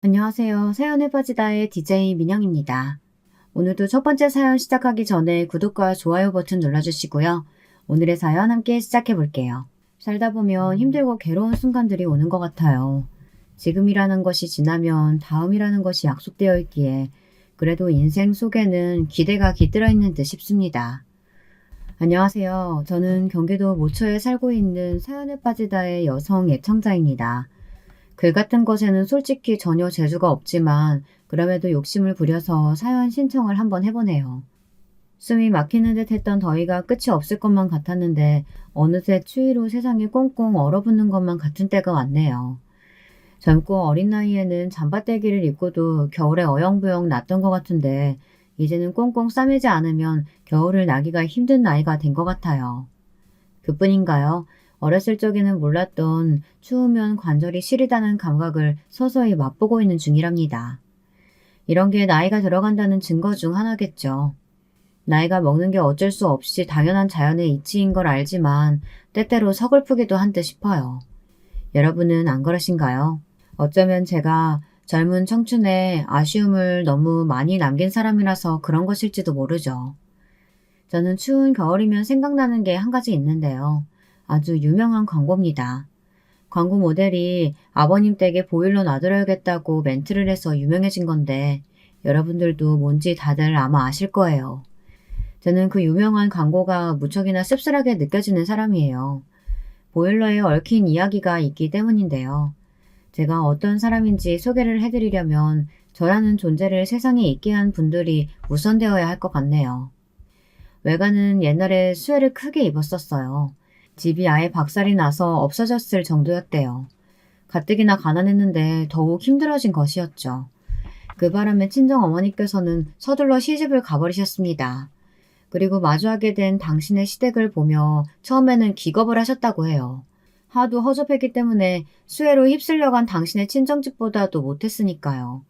안녕하세요. 사연에 빠지다의 DJ 민영입니다. 오늘도 첫 번째 사연 시작하기 전에 구독과 좋아요 버튼 눌러주시고요. 오늘의 사연 함께 시작해 볼게요. 살다 보면 힘들고 괴로운 순간들이 오는 것 같아요. 지금이라는 것이 지나면 다음이라는 것이 약속되어 있기에 그래도 인생 속에는 기대가 깃들어 있는 듯 싶습니다. 안녕하세요. 저는 경기도 모처에 살고 있는 사연에 빠지다의 여성 애청자입니다. 글 같은 것에는 솔직히 전혀 재주가 없지만 그럼에도 욕심을 부려서 사연 신청을 한번 해보네요. 숨이 막히는 듯 했던 더위가 끝이 없을 것만 같았는데 어느새 추위로 세상이 꽁꽁 얼어붙는 것만 같은 때가 왔네요. 젊고 어린 나이에는 잠바떼기를 입고도 겨울에 어영부영 났던 것 같은데 이제는 꽁꽁 싸매지 않으면 겨울을 나기가 힘든 나이가 된 것 같아요. 그뿐인가요? 어렸을 적에는 몰랐던 추우면 관절이 시리다는 감각을 서서히 맛보고 있는 중이랍니다. 이런 게 나이가 들어간다는 증거 중 하나겠죠. 나이가 먹는 게 어쩔 수 없이 당연한 자연의 이치인 걸 알지만 때때로 서글프기도 한 듯 싶어요. 여러분은 안 그러신가요? 어쩌면 제가 젊은 청춘에 아쉬움을 너무 많이 남긴 사람이라서 그런 것일지도 모르죠. 저는 추운 겨울이면 생각나는 게 한 가지 있는데요. 아주 유명한 광고입니다. 광고 모델이 아버님 댁에 보일러 놔드려야겠다고 멘트를 해서 유명해진 건데 여러분들도 뭔지 다들 아마 아실 거예요. 저는 그 유명한 광고가 무척이나 씁쓸하게 느껴지는 사람이에요. 보일러에 얽힌 이야기가 있기 때문인데요. 제가 어떤 사람인지 소개를 해드리려면 저라는 존재를 세상에 있게 한 분들이 우선되어야 할 것 같네요. 외가는 옛날에 수혜를 크게 입었었어요. 집이 아예 박살이 나서 없어졌을 정도였대요. 가뜩이나 가난했는데 더욱 힘들어진 것이었죠. 그 바람에 친정어머니께서는 서둘러 시집을 가버리셨습니다. 그리고 마주하게 된 당신의 시댁을 보며 처음에는 기겁을 하셨다고 해요. 하도 허접했기 때문에 수혜로 휩쓸려 간 당신의 친정집보다도 못했으니까요.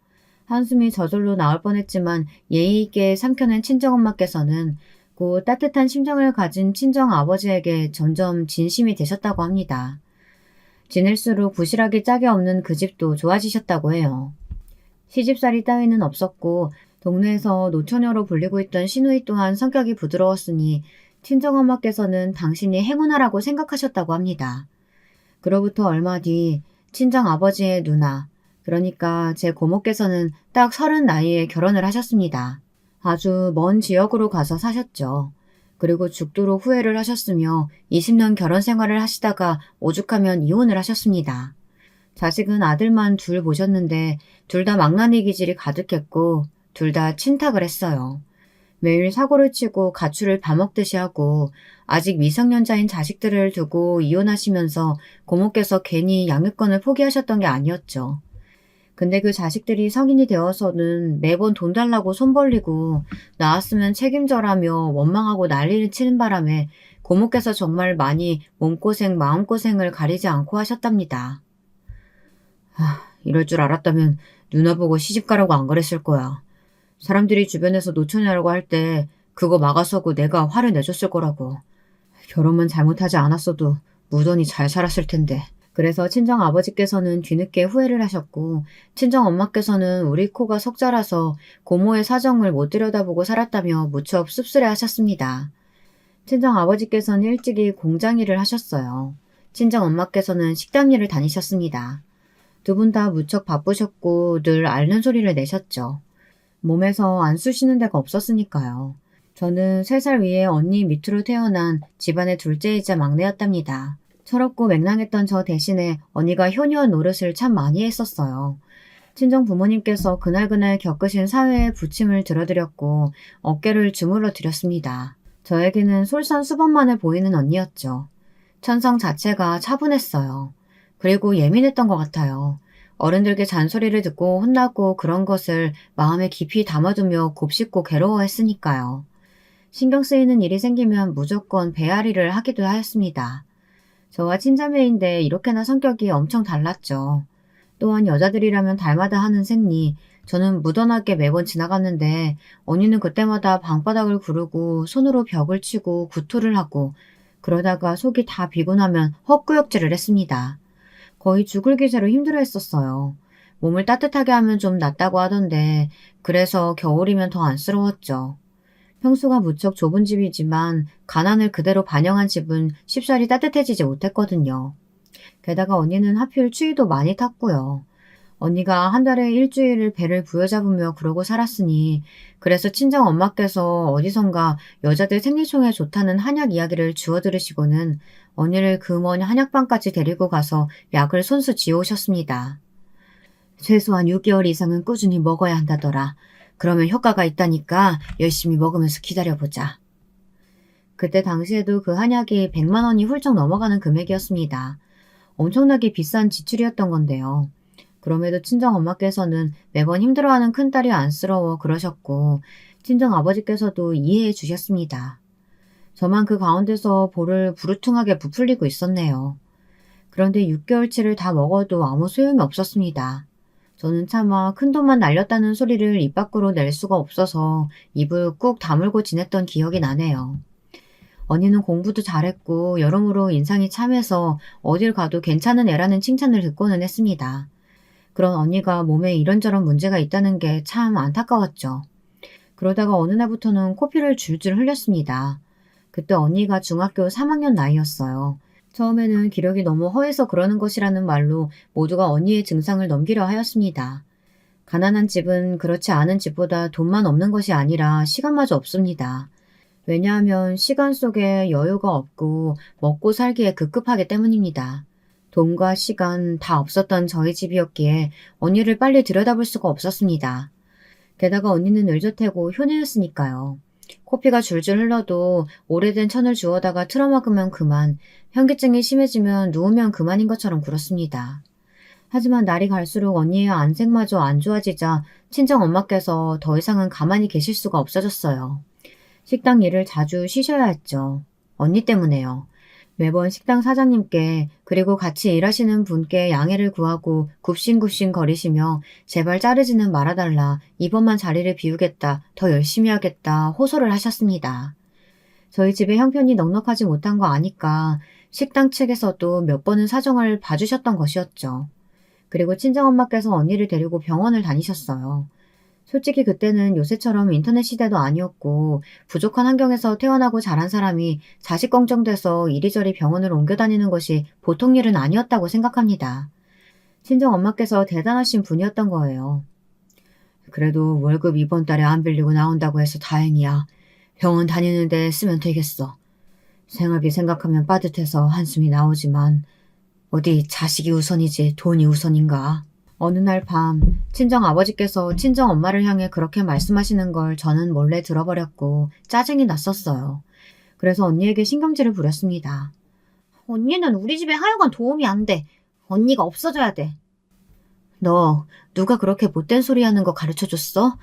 한숨이 저절로 나올 뻔했지만 예의 있게 삼켜낸 친정엄마께서는 그 따뜻한 심정을 가진 친정아버지에게 점점 진심이 되셨다고 합니다. 지낼수록 부실하기 짝이 없는 그 집도 좋아지셨다고 해요. 시집살이 따위는 없었고 동네에서 노처녀로 불리고 있던 시누이 또한 성격이 부드러웠으니 친정엄마께서는 당신이 행운아라고 생각하셨다고 합니다. 그로부터 얼마 뒤 친정아버지의 누나, 그러니까 제 고모께서는 딱 30 나이에 결혼을 하셨습니다. 아주 먼 지역으로 가서 사셨죠. 그리고 죽도록 후회를 하셨으며 20년 결혼 생활을 하시다가 오죽하면 이혼을 하셨습니다. 자식은 아들만 둘 보셨는데 둘 다 망나니 기질이 가득했고 둘 다 친탁을 했어요. 매일 사고를 치고 가출을 밥 먹듯이 하고 아직 미성년자인 자식들을 두고 이혼하시면서 고모께서 괜히 양육권을 포기하셨던 게 아니었죠. 근데 그 자식들이 성인이 되어서는 매번 돈 달라고 손 벌리고 나왔으면 책임져라며 원망하고 난리를 치는 바람에 고모께서 정말 많이 몸고생, 마음고생을 가리지 않고 하셨답니다. 이럴 줄 알았다면 누나 보고 시집가라고 안 그랬을 거야. 사람들이 주변에서 노처녀라고 할 때 그거 막아서고 내가 화를 내줬을 거라고. 결혼만 잘못하지 않았어도 무던히 잘 살았을 텐데. 그래서 친정아버지께서는 뒤늦게 후회를 하셨고 친정엄마께서는 우리 코가 석자라서 고모의 사정을 못 들여다보고 살았다며 무척 씁쓸해 하셨습니다. 친정아버지께서는 일찍이 공장 일을 하셨어요. 친정엄마께서는 식당 일을 다니셨습니다. 두 분 다 무척 바쁘셨고 늘 앓는 소리를 내셨죠. 몸에서 안 쑤시는 데가 없었으니까요. 저는 3살 위에 언니 밑으로 태어난 집안의 둘째이자 막내였답니다. 철없고 맹랑했던 저 대신에 언니가 효녀 노릇을 참 많이 했었어요. 친정 부모님께서 그날그날 겪으신 사회의 부침을 들어드렸고 어깨를 주물러 드렸습니다. 저에게는 솔선수범만을 보이는 언니였죠. 천성 자체가 차분했어요. 그리고 예민했던 것 같아요. 어른들께 잔소리를 듣고 혼나고 그런 것을 마음에 깊이 담아두며 곱씹고 괴로워했으니까요. 신경 쓰이는 일이 생기면 무조건 배앓이를 하기도 하였습니다. 저와 친자매인데 이렇게나 성격이 엄청 달랐죠. 또한 여자들이라면 닮아다 하는 셈니 저는 무던하게 매번 지나갔는데 언니는 그때마다 방바닥을 구르고 손으로 벽을 치고 구토를 하고 그러다가 속이 다 비고 나면 헛구역질을 했습니다. 거의 죽을 기세로 힘들어했었어요. 몸을 따뜻하게 하면 좀 낫다고 하던데 그래서 겨울이면 더 안쓰러웠죠. 평수가 무척 좁은 집이지만 가난을 그대로 반영한 집은 쉽사리 따뜻해지지 못했거든요. 게다가 언니는 하필 추위도 많이 탔고요. 언니가 한 달에 일주일을 배를 부여잡으며 그러고 살았으니 그래서 친정 엄마께서 어디선가 여자들 생리총에 좋다는 한약 이야기를 주워 들으시고는 언니를 그 먼 한약방까지 데리고 가서 약을 손수 지어오셨습니다. 최소한 6개월 이상은 꾸준히 먹어야 한다더라. 그러면 효과가 있다니까 열심히 먹으면서 기다려보자. 그때 당시에도 그 한약이 100만 원이 훌쩍 넘어가는 금액이었습니다. 엄청나게 비싼 지출이었던 건데요. 그럼에도 친정엄마께서는 매번 힘들어하는 큰딸이 안쓰러워 그러셨고 친정아버지께서도 이해해 주셨습니다. 저만 그 가운데서 볼을 부르퉁하게 부풀리고 있었네요. 그런데 6개월치를 다 먹어도 아무 소용이 없었습니다. 저는 차마 큰돈만 날렸다는 소리를 입 밖으로 낼 수가 없어서 입을 꾹 다물고 지냈던 기억이 나네요. 언니는 공부도 잘했고 여러모로 인상이 참해서 어딜 가도 괜찮은 애라는 칭찬을 듣고는 했습니다. 그런 언니가 몸에 이런저런 문제가 있다는 게 참 안타까웠죠. 그러다가 어느 날부터는 코피를 줄줄 흘렸습니다. 그때 언니가 중학교 3학년 나이였어요. 처음에는 기력이 너무 허해서 그러는 것이라는 말로 모두가 언니의 증상을 넘기려 하였습니다. 가난한 집은 그렇지 않은 집보다 돈만 없는 것이 아니라 시간마저 없습니다. 왜냐하면 시간 속에 여유가 없고 먹고 살기에 급급하기 때문입니다. 돈과 시간 다 없었던 저희 집이었기에 언니를 빨리 들여다볼 수가 없었습니다. 게다가 언니는 을젓해고 효녀였으니까요. 코피가 줄줄 흘러도 오래된 천을 주워다가 틀어막으면 그만, 현기증이 심해지면 누우면 그만인 것처럼 굴었습니다. 하지만 날이 갈수록 언니의 안색마저 안 좋아지자 친정엄마께서 더 이상은 가만히 계실 수가 없어졌어요. 식당 일을 자주 쉬셔야 했죠. 언니 때문에요. 매번 식당 사장님께 그리고 같이 일하시는 분께 양해를 구하고 굽신굽신 거리시며 제발 자르지는 말아달라, 이번만 자리를 비우겠다, 더 열심히 하겠다 호소를 하셨습니다. 저희 집의 형편이 넉넉하지 못한 거 아니까 식당 측에서도 몇 번은 사정을 봐주셨던 것이었죠. 그리고 친정엄마께서 언니를 데리고 병원을 다니셨어요. 솔직히 그때는 요새처럼 인터넷 시대도 아니었고 부족한 환경에서 태어나고 자란 사람이 자식 걱정돼서 이리저리 병원을 옮겨 다니는 것이 보통 일은 아니었다고 생각합니다. 친정엄마께서 대단하신 분이었던 거예요. 그래도 월급 이번 달에 안 빌리고 나온다고 해서 다행이야. 병원 다니는데 쓰면 되겠어. 생활비 생각하면 빠듯해서 한숨이 나오지만 어디 자식이 우선이지 돈이 우선인가. 어느 날 밤 친정아버지께서 친정엄마를 향해 그렇게 말씀하시는 걸 저는 몰래 들어버렸고 짜증이 났었어요. 그래서 언니에게 신경질을 부렸습니다. 언니는 우리 집에 하여간 도움이 안 돼. 언니가 없어져야 돼. 너 누가 그렇게 못된 소리 하는 거 가르쳐줬어?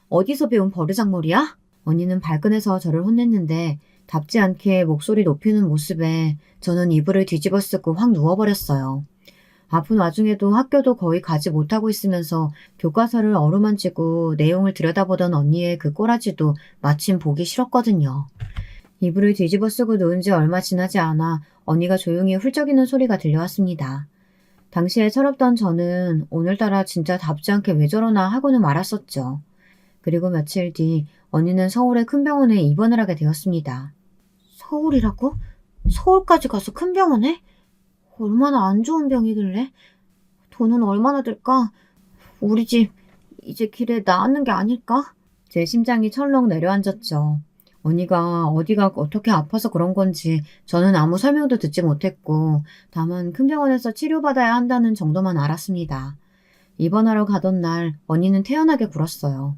어디서 배운 버르장머리야? 언니는 발끈해서 저를 혼냈는데 답지 않게 목소리 높이는 모습에 저는 이불을 뒤집어 쓰고 확 누워버렸어요. 아픈 와중에도 학교도 거의 가지 못하고 있으면서 교과서를 어루만지고 내용을 들여다보던 언니의 그 꼬라지도 마침 보기 싫었거든요. 이불을 뒤집어 쓰고 누운 지 얼마 지나지 않아 언니가 조용히 훌쩍이는 소리가 들려왔습니다. 당시에 철없던 저는 오늘따라 진짜 답지 않게 왜 저러나 하고는 말았었죠. 그리고 며칠 뒤 언니는 서울의 큰 병원에 입원을 하게 되었습니다. 서울이라고? 서울까지 가서 큰 병원에? 얼마나 안 좋은 병이길래? 돈은 얼마나 들까? 우리 집 이제 길에 나왔는 게 아닐까? 제 심장이 철렁 내려앉았죠. 언니가 어디가 어떻게 아파서 그런 건지 저는 아무 설명도 듣지 못했고 다만 큰 병원에서 치료받아야 한다는 정도만 알았습니다. 입원하러 가던 날 언니는 태연하게 굴었어요.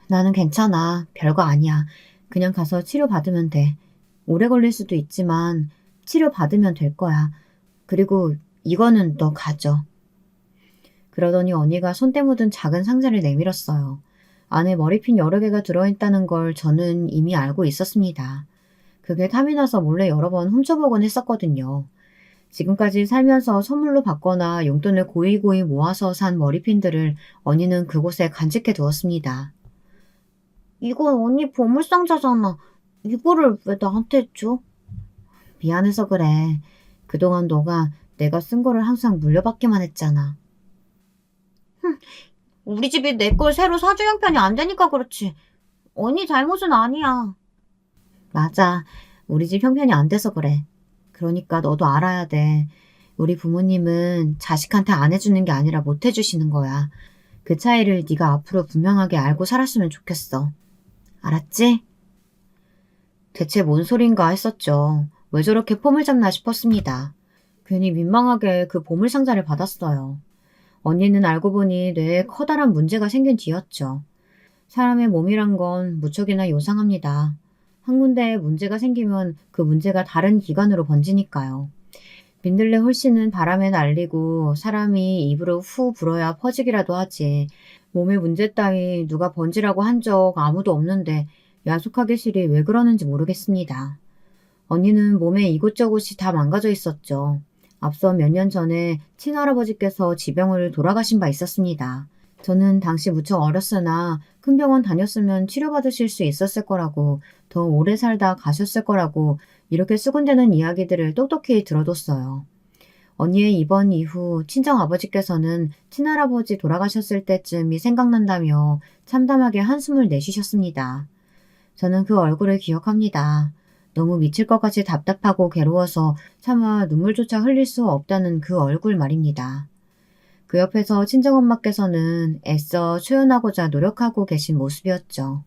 나는 괜찮아. 별거 아니야. 그냥 가서 치료받으면 돼. 오래 걸릴 수도 있지만 치료받으면 될 거야. 그리고 이거는 너 가져. 그러더니 언니가 손때 묻은 작은 상자를 내밀었어요. 안에 머리핀 여러 개가 들어있다는 걸 저는 이미 알고 있었습니다. 그게 탐이 나서 몰래 여러 번 훔쳐보곤 했었거든요. 지금까지 살면서 선물로 받거나 용돈을 고이고이 모아서 산 머리핀들을 언니는 그곳에 간직해 두었습니다. 이건 언니 보물상자잖아. 이거를 왜 나한테 줘? 미안해서 그래. 그동안 너가 내가 쓴 거를 항상 물려받기만 했잖아. 우리 집이 내 걸 새로 사주 형편이 안 되니까 그렇지. 언니 잘못은 아니야. 맞아. 우리 집 형편이 안 돼서 그래. 그러니까 너도 알아야 돼. 우리 부모님은 자식한테 안 해주는 게 아니라 못 해주시는 거야. 그 차이를 네가 앞으로 분명하게 알고 살았으면 좋겠어. 알았지? 대체 뭔 소린가 했었죠. 왜 저렇게 폼을 잡나 싶었습니다. 괜히 민망하게 그 보물상자를 받았어요. 언니는 알고 보니 뇌에 커다란 문제가 생긴 뒤였죠. 사람의 몸이란 건 무척이나 요상합니다. 한 군데에 문제가 생기면 그 문제가 다른 기관으로 번지니까요. 민들레 홀씨는 바람에 날리고 사람이 입으로 후 불어야 퍼지기라도 하지. 몸에 문제 따위 누가 번지라고 한 적 아무도 없는데 야속하게 실이 왜 그러는지 모르겠습니다. 언니는 몸에 이곳저곳이 다 망가져 있었죠. 앞서 몇 년 전에 친할아버지께서 지병을 돌아가신 바 있었습니다. 저는 당시 무척 어렸으나 큰 병원 다녔으면 치료받으실 수 있었을 거라고, 더 오래 살다 가셨을 거라고 이렇게 수군대는 이야기들을 똑똑히 들어뒀어요. 언니의 입원 이후 친정아버지께서는 친할아버지 돌아가셨을 때쯤이 생각난다며 참담하게 한숨을 내쉬셨습니다. 저는 그 얼굴을 기억합니다. 너무 미칠 것 같이 답답하고 괴로워서 차마 눈물조차 흘릴 수 없다는 그 얼굴 말입니다. 그 옆에서 친정엄마께서는 애써 초연하고자 노력하고 계신 모습이었죠.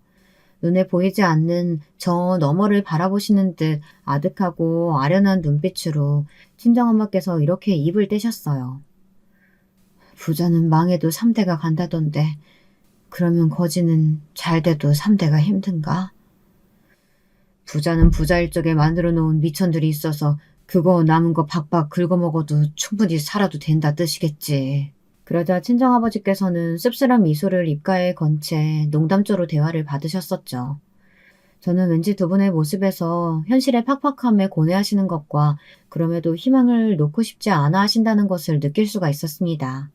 눈에 보이지 않는 저 너머를 바라보시는 듯 아득하고 아련한 눈빛으로 친정엄마께서 이렇게 입을 떼셨어요. 부자는 망해도 3대가 간다던데 그러면 거지는 잘 돼도 3대가 힘든가? 부자는 부자일 적에 만들어 놓은 미천들이 있어서 그거 남은 거 박박 긁어먹어도 충분히 살아도 된다 뜻이겠지. 그러자 친정아버지께서는 씁쓸한 미소를 입가에 건 채 농담조로 대화를 받으셨었죠. 저는 왠지 두 분의 모습에서 현실의 팍팍함에 고뇌하시는 것과 그럼에도 희망을 놓고 싶지 않아 하신다는 것을 느낄 수가 있었습니다.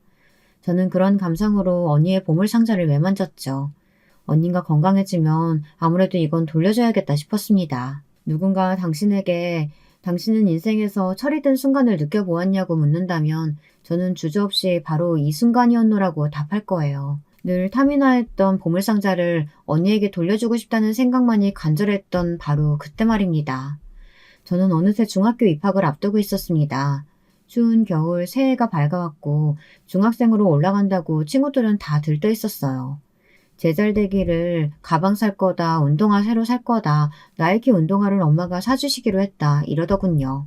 저는 그런 감상으로 언니의 보물상자를 매만졌죠. 언니가 건강해지면 아무래도 이건 돌려줘야겠다 싶었습니다. 누군가 당신에게 당신은 인생에서 철이 든 순간을 느껴보았냐고 묻는다면 저는 주저없이 바로 이 순간이었노라고 답할 거예요. 늘 탐이나했던 보물상자를 언니에게 돌려주고 싶다는 생각만이 간절했던 바로 그때 말입니다. 저는 어느새 중학교 입학을 앞두고 있었습니다. 추운 겨울 새해가 밝아왔고 중학생으로 올라간다고 친구들은 다 들떠 있었어요. 제잘되기를 가방 살 거다, 운동화 새로 살 거다, 나이키 운동화를 엄마가 사주시기로 했다 이러더군요.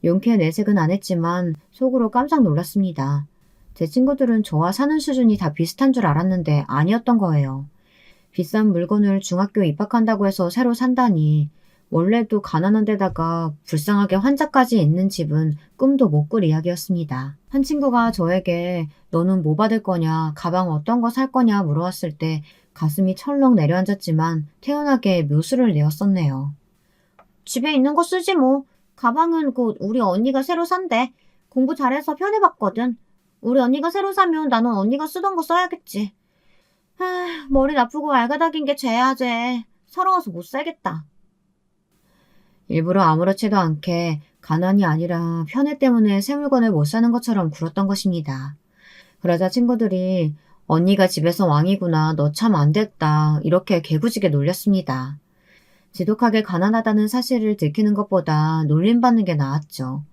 용케 내색은 안 했지만 속으로 깜짝 놀랐습니다. 제 친구들은 저와 사는 수준이 다 비슷한 줄 알았는데 아니었던 거예요. 비싼 물건을 중학교 입학한다고 해서 새로 산다니. 원래도 가난한 데다가 불쌍하게 환자까지 있는 집은 꿈도 못 꿀 이야기였습니다. 한 친구가 저에게 너는 뭐 받을 거냐, 가방 어떤 거 살 거냐 물어왔을 때 가슴이 철렁 내려앉았지만 태연하게 묘수를 내었었네요. 집에 있는 거 쓰지 뭐. 가방은 곧 우리 언니가 새로 산대. 공부 잘해서 편해봤거든. 우리 언니가 새로 사면 나는 언니가 쓰던 거 써야겠지. 머리 나쁘고 알가닥인 게 죄야 죄. 서러워서 못 살겠다. 일부러 아무렇지도 않게 가난이 아니라 편애 때문에 새 물건을 못 사는 것처럼 굴었던 것입니다. 그러자 친구들이 언니가 집에서 왕이구나, 너 참 안 됐다 이렇게 개구지게 놀렸습니다. 지독하게 가난하다는 사실을 들키는 것보다 놀림받는 게 나았죠.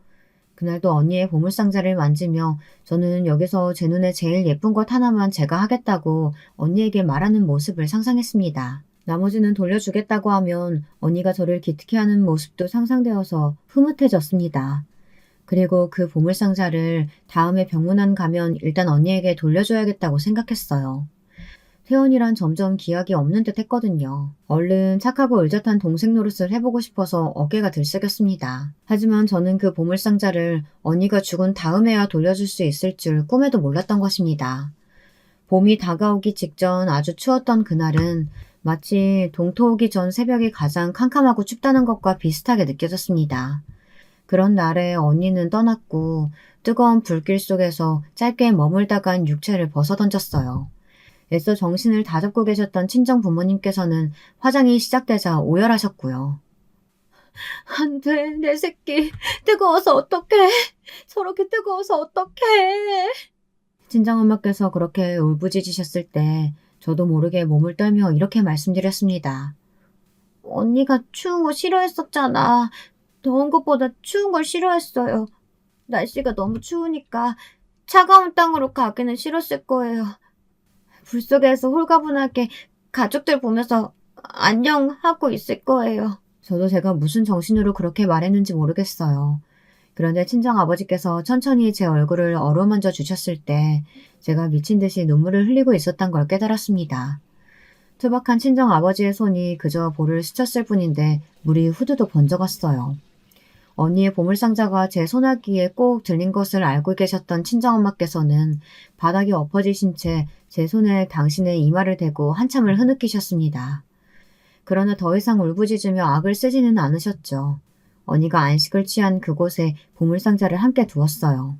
그날도 언니의 보물상자를 만지며 저는 여기서 제 눈에 제일 예쁜 것 하나만 제가 하겠다고 언니에게 말하는 모습을 상상했습니다. 나머지는 돌려주겠다고 하면 언니가 저를 기특해하는 모습도 상상되어서 흐뭇해졌습니다. 그리고 그 보물상자를 다음에 병문안 가면 일단 언니에게 돌려줘야겠다고 생각했어요. 태연이란 점점 기약이 없는 듯 했거든요. 얼른 착하고 의젓한 동생 노릇을 해보고 싶어서 어깨가 들썩였습니다. 하지만 저는 그 보물상자를 언니가 죽은 다음에야 돌려줄 수 있을 줄 꿈에도 몰랐던 것입니다. 봄이 다가오기 직전 아주 추웠던 그날은 마치 동토 오기 전 새벽이 가장 캄캄하고 춥다는 것과 비슷하게 느껴졌습니다. 그런 날에 언니는 떠났고 뜨거운 불길 속에서 짧게 머물다간 육체를 벗어던졌어요. 애써 정신을 다잡고 계셨던 친정 부모님께서는 화장이 시작되자 오열하셨고요. 안 돼, 내 새끼. 뜨거워서 어떡해. 저렇게 뜨거워서 어떡해. 친정엄마께서 그렇게 울부짖으셨을 때 저도 모르게 몸을 떨며 이렇게 말씀드렸습니다. 언니가 추운 거 싫어했었잖아. 더운 것보다 추운 걸 싫어했어요. 날씨가 너무 추우니까 차가운 땅으로 가기는 싫었을 거예요. 불 속에서 홀가분하게 가족들 보면서 안녕하고 있을 거예요. 저도 제가 무슨 정신으로 그렇게 말했는지 모르겠어요. 그런데 친정아버지께서 천천히 제 얼굴을 어루만져 주셨을 때 제가 미친 듯이 눈물을 흘리고 있었던 걸 깨달았습니다. 투박한 친정아버지의 손이 그저 볼을 스쳤을 뿐인데 물이 후두둑 번져갔어요. 언니의 보물상자가 제 소나기에 꼭 들린 것을 알고 계셨던 친정엄마께서는 바닥에 엎어지신 채 제 손에 당신의 이마를 대고 한참을 흐느끼셨습니다. 그러나 더 이상 울부짖으며 악을 쓰지는 않으셨죠. 언니가 안식을 취한 그곳에 보물상자를 함께 두었어요.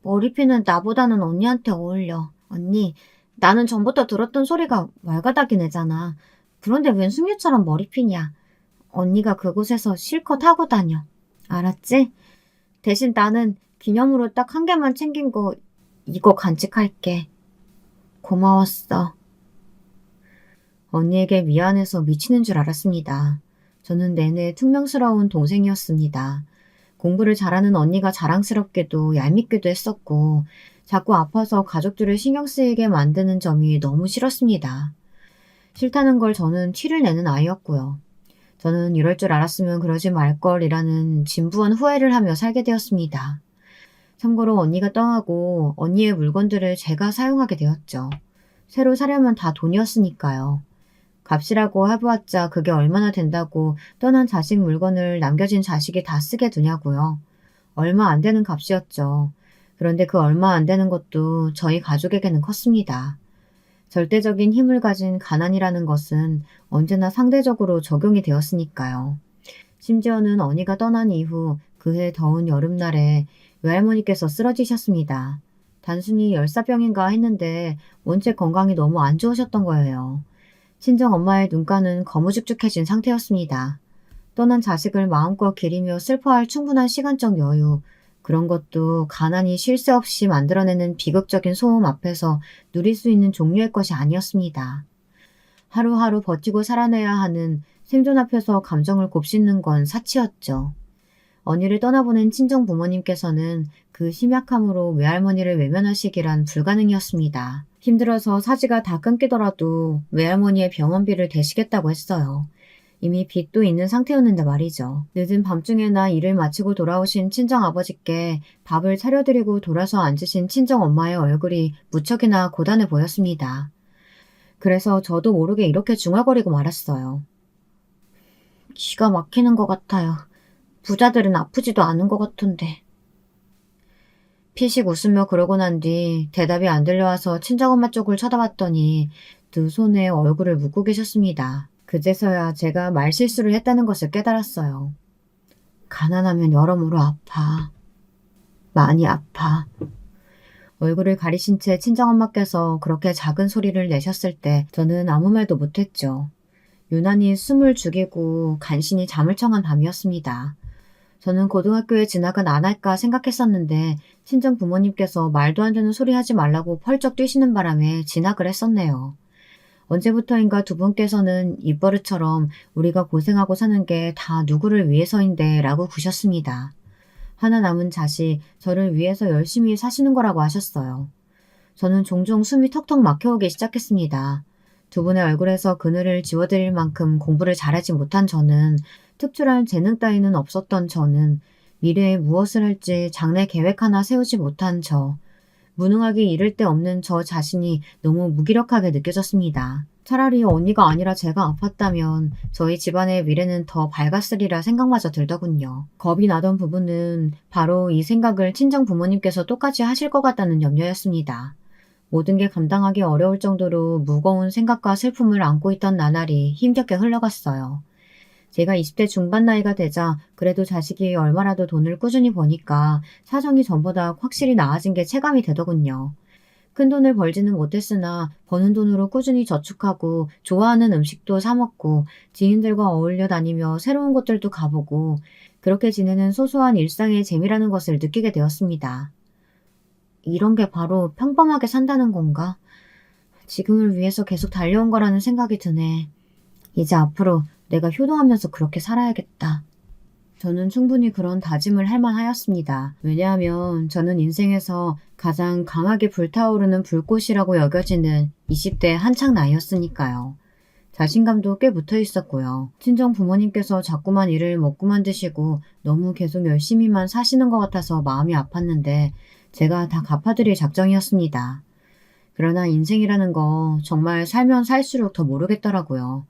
머리핀은 나보다는 언니한테 어울려. 언니, 나는 전부터 들었던 소리가 왈가닥이 내잖아. 그런데 웬 숙녀처럼 머리핀이야. 언니가 그곳에서 실컷 하고 다녀. 알았지? 대신 나는 기념으로 딱 한 개만 챙긴 거 이거 간직할게. 고마웠어. 언니에게 미안해서 미치는 줄 알았습니다. 저는 내내 퉁명스러운 동생이었습니다. 공부를 잘하는 언니가 자랑스럽게도 얄밉기도 했었고 자꾸 아파서 가족들을 신경 쓰이게 만드는 점이 너무 싫었습니다. 싫다는 걸 저는 티를 내는 아이였고요. 저는 이럴 줄 알았으면 그러지 말걸이라는 진부한 후회를 하며 살게 되었습니다. 참고로 언니가 떠나고 언니의 물건들을 제가 사용하게 되었죠. 새로 사려면 다 돈이었으니까요. 값이라고 해보았자 그게 얼마나 된다고 떠난 자식 물건을 남겨진 자식이 다 쓰게 두냐고요. 얼마 안 되는 값이었죠. 그런데 그 얼마 안 되는 것도 저희 가족에게는 컸습니다. 절대적인 힘을 가진 가난이라는 것은 언제나 상대적으로 적용이 되었으니까요. 심지어는 언니가 떠난 이후 그해 더운 여름날에 외할머니께서 쓰러지셨습니다. 단순히 열사병인가 했는데 원체 건강이 너무 안 좋으셨던 거예요. 친정엄마의 눈가는 거무죽죽해진 상태였습니다. 떠난 자식을 마음껏 기리며 슬퍼할 충분한 시간적 여유, 그런 것도 가난이 쉴 새 없이 만들어내는 비극적인 소음 앞에서 누릴 수 있는 종류의 것이 아니었습니다. 하루하루 버티고 살아내야 하는 생존 앞에서 감정을 곱씹는 건 사치였죠. 언니를 떠나보낸 친정 부모님께서는 그 심약함으로 외할머니를 외면하시기란 불가능이었습니다. 힘들어서 사지가 다 끊기더라도 외할머니의 병원비를 대시겠다고 했어요. 이미 빚도 있는 상태였는데 말이죠. 늦은 밤중에나 일을 마치고 돌아오신 친정아버지께 밥을 차려드리고 돌아서 앉으신 친정엄마의 얼굴이 무척이나 고단해 보였습니다. 그래서 저도 모르게 이렇게 중얼거리고 말았어요. 기가 막히는 것 같아요. 부자들은 아프지도 않은 것 같은데. 피식 웃으며 그러고 난 뒤 대답이 안 들려와서 친정엄마 쪽을 쳐다봤더니 두 손에 얼굴을 묶고 계셨습니다. 그제서야 제가 말실수를 했다는 것을 깨달았어요. 가난하면 여러모로 아파. 많이 아파. 얼굴을 가리신 채 친정엄마께서 그렇게 작은 소리를 내셨을 때 저는 아무 말도 못했죠. 유난히 숨을 죽이고 간신히 잠을 청한 밤이었습니다. 저는 고등학교에 진학은 안 할까 생각했었는데 친정 부모님께서 말도 안 되는 소리 하지 말라고 펄쩍 뛰시는 바람에 진학을 했었네요. 언제부터인가 두 분께서는 입버릇처럼 우리가 고생하고 사는 게 다 누구를 위해서인데 라고 구셨습니다. 하나 남은 자식, 저를 위해서 열심히 사시는 거라고 하셨어요. 저는 종종 숨이 턱턱 막혀오기 시작했습니다. 두 분의 얼굴에서 그늘을 지워드릴 만큼 공부를 잘하지 못한 저는, 특출한 재능 따위는 없었던 저는, 미래에 무엇을 할지 장래 계획 하나 세우지 못한 저, 무능하기 이를 데 없는 저 자신이 너무 무기력하게 느껴졌습니다. 차라리 언니가 아니라 제가 아팠다면 저희 집안의 미래는 더 밝았으리라 생각마저 들더군요. 겁이 나던 부분은 바로 이 생각을 친정 부모님께서 똑같이 하실 것 같다는 염려였습니다. 모든 게 감당하기 어려울 정도로 무거운 생각과 슬픔을 안고 있던 나날이 힘겹게 흘러갔어요. 제가 20대 중반 나이가 되자 그래도 자식이 얼마라도 돈을 꾸준히 버니까 사정이 전보다 확실히 나아진 게 체감이 되더군요. 큰 돈을 벌지는 못했으나 버는 돈으로 꾸준히 저축하고 좋아하는 음식도 사 먹고 지인들과 어울려 다니며 새로운 곳들도 가보고 그렇게 지내는 소소한 일상의 재미라는 것을 느끼게 되었습니다. 이런 게 바로 평범하게 산다는 건가? 지금을 위해서 계속 달려온 거라는 생각이 드네. 이제 앞으로 내가 효도하면서 그렇게 살아야겠다. 저는 충분히 그런 다짐을 할 만하였습니다. 왜냐하면 저는 인생에서 가장 강하게 불타오르는 불꽃이라고 여겨지는 20대 한창 나이였으니까요. 자신감도 꽤 붙어 있었고요. 친정 부모님께서 자꾸만 일을 못 그만두시고 너무 계속 열심히만 사시는 것 같아서 마음이 아팠는데 제가 다 갚아드릴 작정이었습니다. 그러나 인생이라는 거 정말 살면 살수록 더 모르겠더라고요.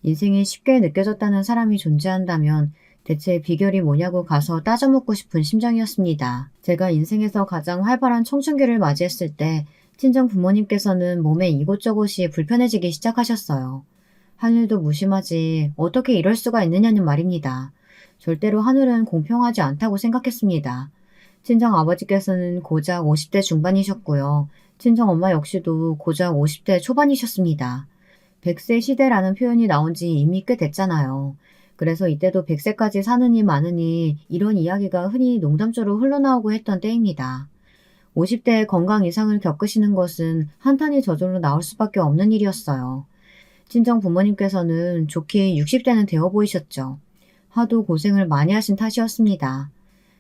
인생이 쉽게 느껴졌다는 사람이 존재한다면 대체 비결이 뭐냐고 가서 따져묻고 싶은 심정이었습니다. 제가 인생에서 가장 활발한 청춘기를 맞이했을 때 친정 부모님께서는 몸에 이곳저곳이 불편해지기 시작하셨어요. 하늘도 무심하지 어떻게 이럴 수가 있느냐는 말입니다. 절대로 하늘은 공평하지 않다고 생각했습니다. 친정 아버지께서는 고작 50대 중반이셨고요. 친정 엄마 역시도 고작 50대 초반이셨습니다. 100세 시대라는 표현이 나온 지 이미 꽤 됐잖아요. 그래서 이때도 100세까지 사느니 마느니 이런 이야기가 흔히 농담조로 흘러나오고 했던 때입니다. 50대의 건강 이상을 겪으시는 것은 한탄이 저절로 나올 수밖에 없는 일이었어요. 친정 부모님께서는 좋게 60대는 되어 보이셨죠. 하도 고생을 많이 하신 탓이었습니다.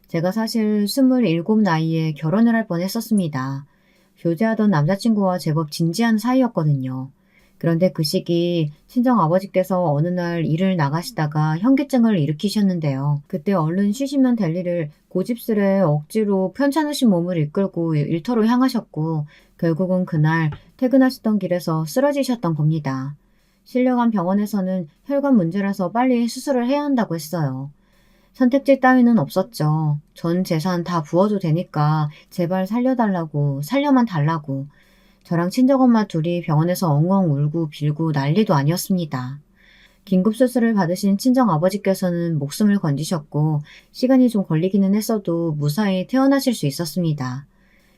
제가 사실 27 나이에 결혼을 할 뻔했었습니다. 교제하던 남자친구와 제법 진지한 사이였거든요. 그런데 그 시기 친정 아버지께서 어느 날 일을 나가시다가 현기증을 일으키셨는데요. 그때 얼른 쉬시면 될 일을 고집스레 억지로 편찮으신 몸을 이끌고 일터로 향하셨고 결국은 그날 퇴근하시던 길에서 쓰러지셨던 겁니다. 실려간 병원에서는 혈관 문제라서 빨리 수술을 해야 한다고 했어요. 선택지 따위는 없었죠. 전 재산 다 부어도 되니까 제발 살려달라고, 살려만 달라고. 저랑 친정엄마 둘이 병원에서 엉엉 울고 빌고 난리도 아니었습니다. 긴급수술을 받으신 친정아버지께서는 목숨을 건지셨고 시간이 좀 걸리기는 했어도 무사히 퇴원하실 수 있었습니다.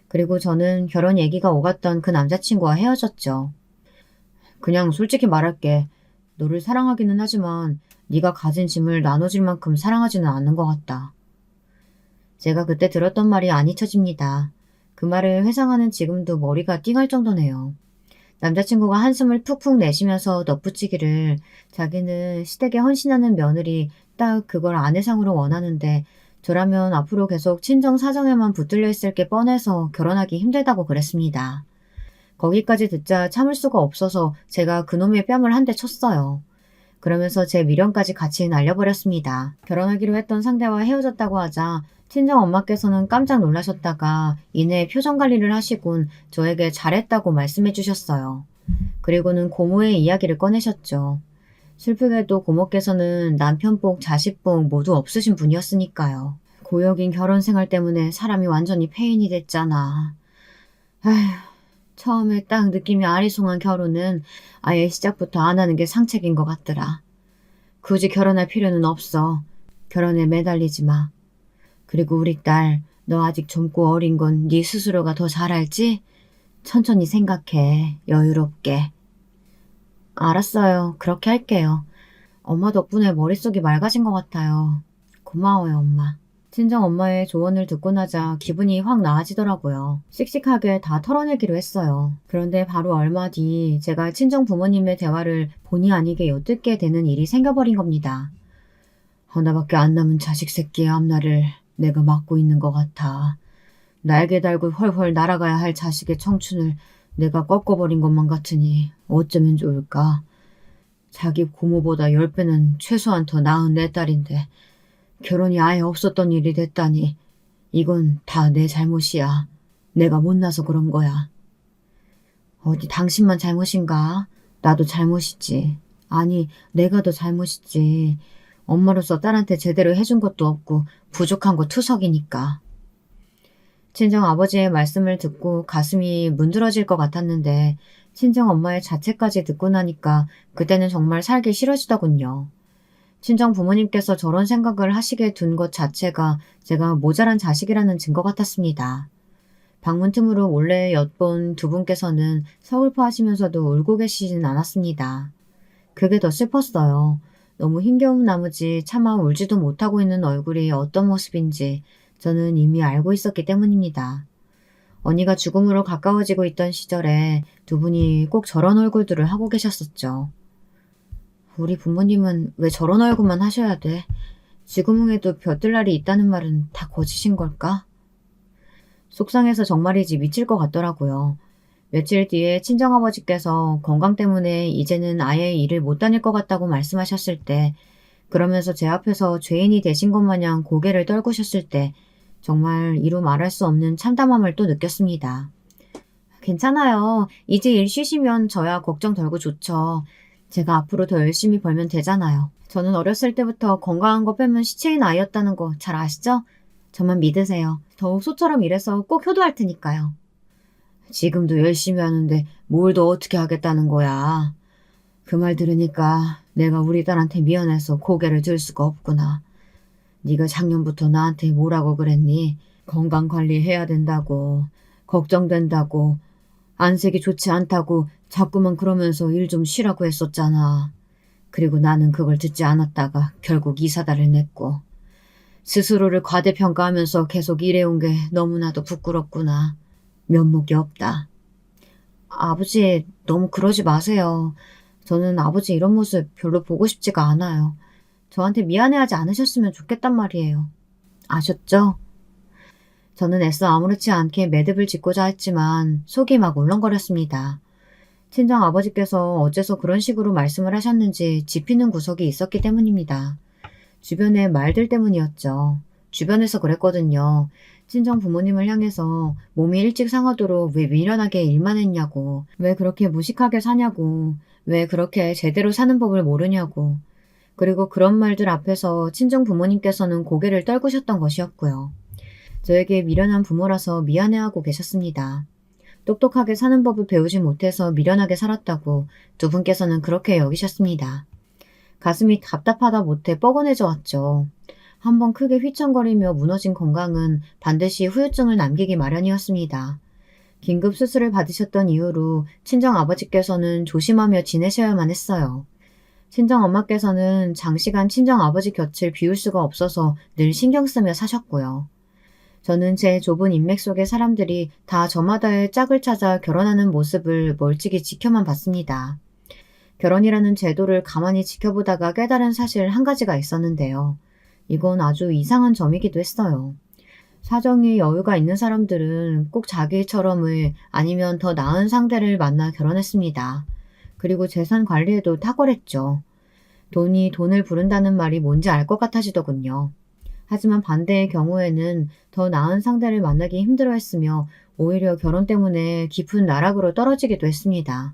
그리고 저는 결혼 얘기가 오갔던 그 남자친구와 헤어졌죠. 그냥 솔직히 말할게. 너를 사랑하기는 하지만 네가 가진 짐을 나눠줄 만큼 사랑하지는 않는 것 같다. 제가 그때 들었던 말이 안 잊혀집니다. 그 말을 회상하는 지금도 머리가 띵할 정도네요. 남자친구가 한숨을 푹푹 내쉬면서 덧붙이기를 자기는 시댁에 헌신하는 며느리 딱 그걸 아내상으로 원하는데 저라면 앞으로 계속 친정 사정에만 붙들려 있을 게 뻔해서 결혼하기 힘들다고 그랬습니다. 거기까지 듣자 참을 수가 없어서 제가 그놈의 뺨을 한 대 쳤어요. 그러면서 제 미련까지 같이 날려버렸습니다. 결혼하기로 했던 상대와 헤어졌다고 하자 친정 엄마께서는 깜짝 놀라셨다가 이내 표정 관리를 하시곤 저에게 잘했다고 말씀해 주셨어요. 그리고는 고모의 이야기를 꺼내셨죠. 슬프게도 고모께서는 남편복, 자식복 모두 없으신 분이었으니까요. 고역인 결혼 생활 때문에 사람이 완전히 폐인이 됐잖아. 아휴, 처음에 딱 느낌이 아리송한 결혼은 아예 시작부터 안 하는 게 상책인 것 같더라. 굳이 결혼할 필요는 없어. 결혼에 매달리지 마. 그리고 우리 딸, 너 아직 젊고 어린 건 네 스스로가 더 잘 알지? 천천히 생각해. 여유롭게. 알았어요. 그렇게 할게요. 엄마 덕분에 머릿속이 맑아진 것 같아요. 고마워요, 엄마. 친정 엄마의 조언을 듣고 나자 기분이 확 나아지더라고요. 씩씩하게 다 털어내기로 했어요. 그런데 바로 얼마 뒤 제가 친정 부모님의 대화를 본의 아니게 엿듣게 되는 일이 생겨버린 겁니다. 하나밖에 안 남은 자식 새끼의 앞날을 내가 맡고 있는 것 같아. 날개 달고 훨훨 날아가야 할 자식의 청춘을 내가 꺾어버린 것만 같으니 어쩌면 좋을까. 자기 고모보다 10배는 최소한 더 나은 내 딸인데 결혼이 아예 없었던 일이 됐다니 이건 다 내 잘못이야. 내가 못나서 그런 거야. 어디 당신만 잘못인가? 나도 잘못이지. 아니 내가 더 잘못이지. 엄마로서 딸한테 제대로 해준 것도 없고 부족한 거 투석이니까. 친정 아버지의 말씀을 듣고 가슴이 문드러질 것 같았는데 친정 엄마의 자체까지 듣고 나니까 그때는 정말 살기 싫어지더군요. 친정 부모님께서 저런 생각을 하시게 둔 것 자체가 제가 모자란 자식이라는 증거 같았습니다. 방문 틈으로 몰래 엿본 두 분께서는 서글퍼 하시면서도 울고 계시진 않았습니다. 그게 더 슬펐어요. 너무 힘겨운 나머지 차마 울지도 못하고 있는 얼굴이 어떤 모습인지 저는 이미 알고 있었기 때문입니다. 언니가 죽음으로 가까워지고 있던 시절에 두 분이 꼭 저런 얼굴들을 하고 계셨었죠. 우리 부모님은 왜 저런 얼굴만 하셔야 돼? 지금 후에도 벼뜰 날이 있다는 말은 다 거짓인 걸까? 속상해서 정말이지 미칠 것 같더라고요. 며칠 뒤에 친정아버지께서 건강 때문에 이제는 아예 일을 못 다닐 것 같다고 말씀하셨을 때, 그러면서 제 앞에서 죄인이 되신 것 마냥 고개를 떨구셨을 때 정말 이루 말할 수 없는 참담함을 또 느꼈습니다. 괜찮아요. 이제 일 쉬시면 저야 걱정 덜고 좋죠. 제가 앞으로 더 열심히 벌면 되잖아요. 저는 어렸을 때부터 건강한 거 빼면 시체인 아이였다는 거 잘 아시죠? 저만 믿으세요. 더욱 소처럼 일해서 꼭 효도할 테니까요. 지금도 열심히 하는데 뭘 더 어떻게 하겠다는 거야. 그 말 들으니까 내가 우리 딸한테 미안해서 고개를 들 수가 없구나. 네가 작년부터 나한테 뭐라고 그랬니? 건강관리해야 된다고, 걱정된다고, 안색이 좋지 않다고 자꾸만 그러면서 일 좀 쉬라고 했었잖아. 그리고 나는 그걸 듣지 않았다가 결국 이 사달을 냈고, 스스로를 과대평가하면서 계속 일해온 게 너무나도 부끄럽구나. 면목이 없다. 아버지, 너무 그러지 마세요. 저는 아버지 이런 모습 별로 보고 싶지가 않아요. 저한테 미안해하지 않으셨으면 좋겠단 말이에요. 아셨죠? 저는 애써 아무렇지 않게 매듭을 짓고자 했지만 속이 막 울렁거렸습니다. 친정 아버지께서 어째서 그런 식으로 말씀을 하셨는지 짚이는 구석이 있었기 때문입니다. 주변의 말들 때문이었죠. 주변에서 그랬거든요. 친정 부모님을 향해서 몸이 일찍 상하도록 왜 미련하게 일만 했냐고, 왜 그렇게 무식하게 사냐고, 왜 그렇게 제대로 사는 법을 모르냐고. 그리고 그런 말들 앞에서 친정 부모님께서는 고개를 떨구셨던 것이었고요. 저에게 미련한 부모라서 미안해하고 계셨습니다. 똑똑하게 사는 법을 배우지 못해서 미련하게 살았다고 두 분께서는 그렇게 여기셨습니다. 가슴이 답답하다 못해 뻐근해져 왔죠. 한번 크게 휘청거리며 무너진 건강은 반드시 후유증을 남기기 마련이었습니다. 긴급 수술을 받으셨던 이후로 친정 아버지께서는 조심하며 지내셔야만 했어요. 친정 엄마께서는 장시간 친정 아버지 곁을 비울 수가 없어서 늘 신경 쓰며 사셨고요. 저는 제 좁은 인맥 속의 사람들이 다 저마다의 짝을 찾아 결혼하는 모습을 멀찍이 지켜만 봤습니다. 결혼이라는 제도를 가만히 지켜보다가 깨달은 사실 한 가지가 있었는데요. 이건 아주 이상한 점이기도 했어요. 사정이 여유가 있는 사람들은 꼭 자기처럼을 아니면 더 나은 상대를 만나 결혼했습니다. 그리고 재산 관리에도 탁월했죠. 돈이 돈을 부른다는 말이 뭔지 알 것 같아지더군요. 하지만 반대의 경우에는 더 나은 상대를 만나기 힘들어했으며 오히려 결혼 때문에 깊은 나락으로 떨어지기도 했습니다.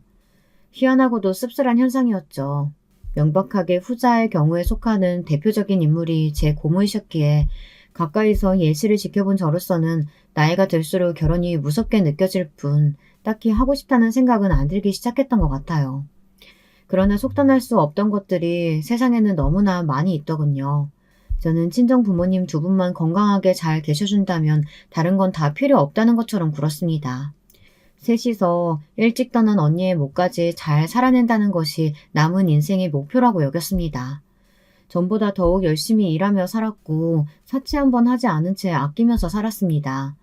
희한하고도 씁쓸한 현상이었죠. 명백하게 후자의 경우에 속하는 대표적인 인물이 제 고모이셨기에 가까이서 예시를 지켜본 저로서는 나이가 들수록 결혼이 무섭게 느껴질 뿐 딱히 하고 싶다는 생각은 안 들기 시작했던 것 같아요. 그러나 속단할 수 없던 것들이 세상에는 너무나 많이 있더군요. 저는 친정 부모님 두 분만 건강하게 잘 계셔준다면 다른 건 다 필요 없다는 것처럼 굴었습니다. 셋이서 일찍 떠난 언니의 몫까지 잘 살아낸다는 것이 남은 인생의 목표라고 여겼습니다. 전보다 더욱 열심히 일하며 살았고 사치 한번 하지 않은 채 아끼면서 살았습니다.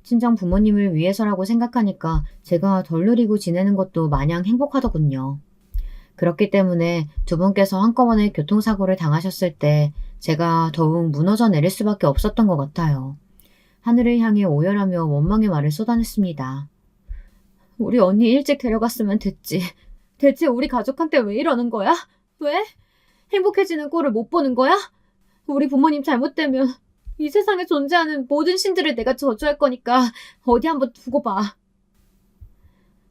친정 부모님을 위해서라고 생각하니까 제가 덜 누리고 지내는 것도 마냥 행복하더군요. 그렇기 때문에 두 분께서 한꺼번에 교통사고를 당하셨을 때 제가 더욱 무너져 내릴 수밖에 없었던 것 같아요. 하늘을 향해 오열하며 원망의 말을 쏟아냈습니다. 우리 언니 일찍 데려갔으면 됐지. 대체 우리 가족한테 왜 이러는 거야? 왜? 행복해지는 꼴을 못 보는 거야? 우리 부모님 잘못되면 이 세상에 존재하는 모든 신들을 내가 저주할 거니까 어디 한번 두고 봐.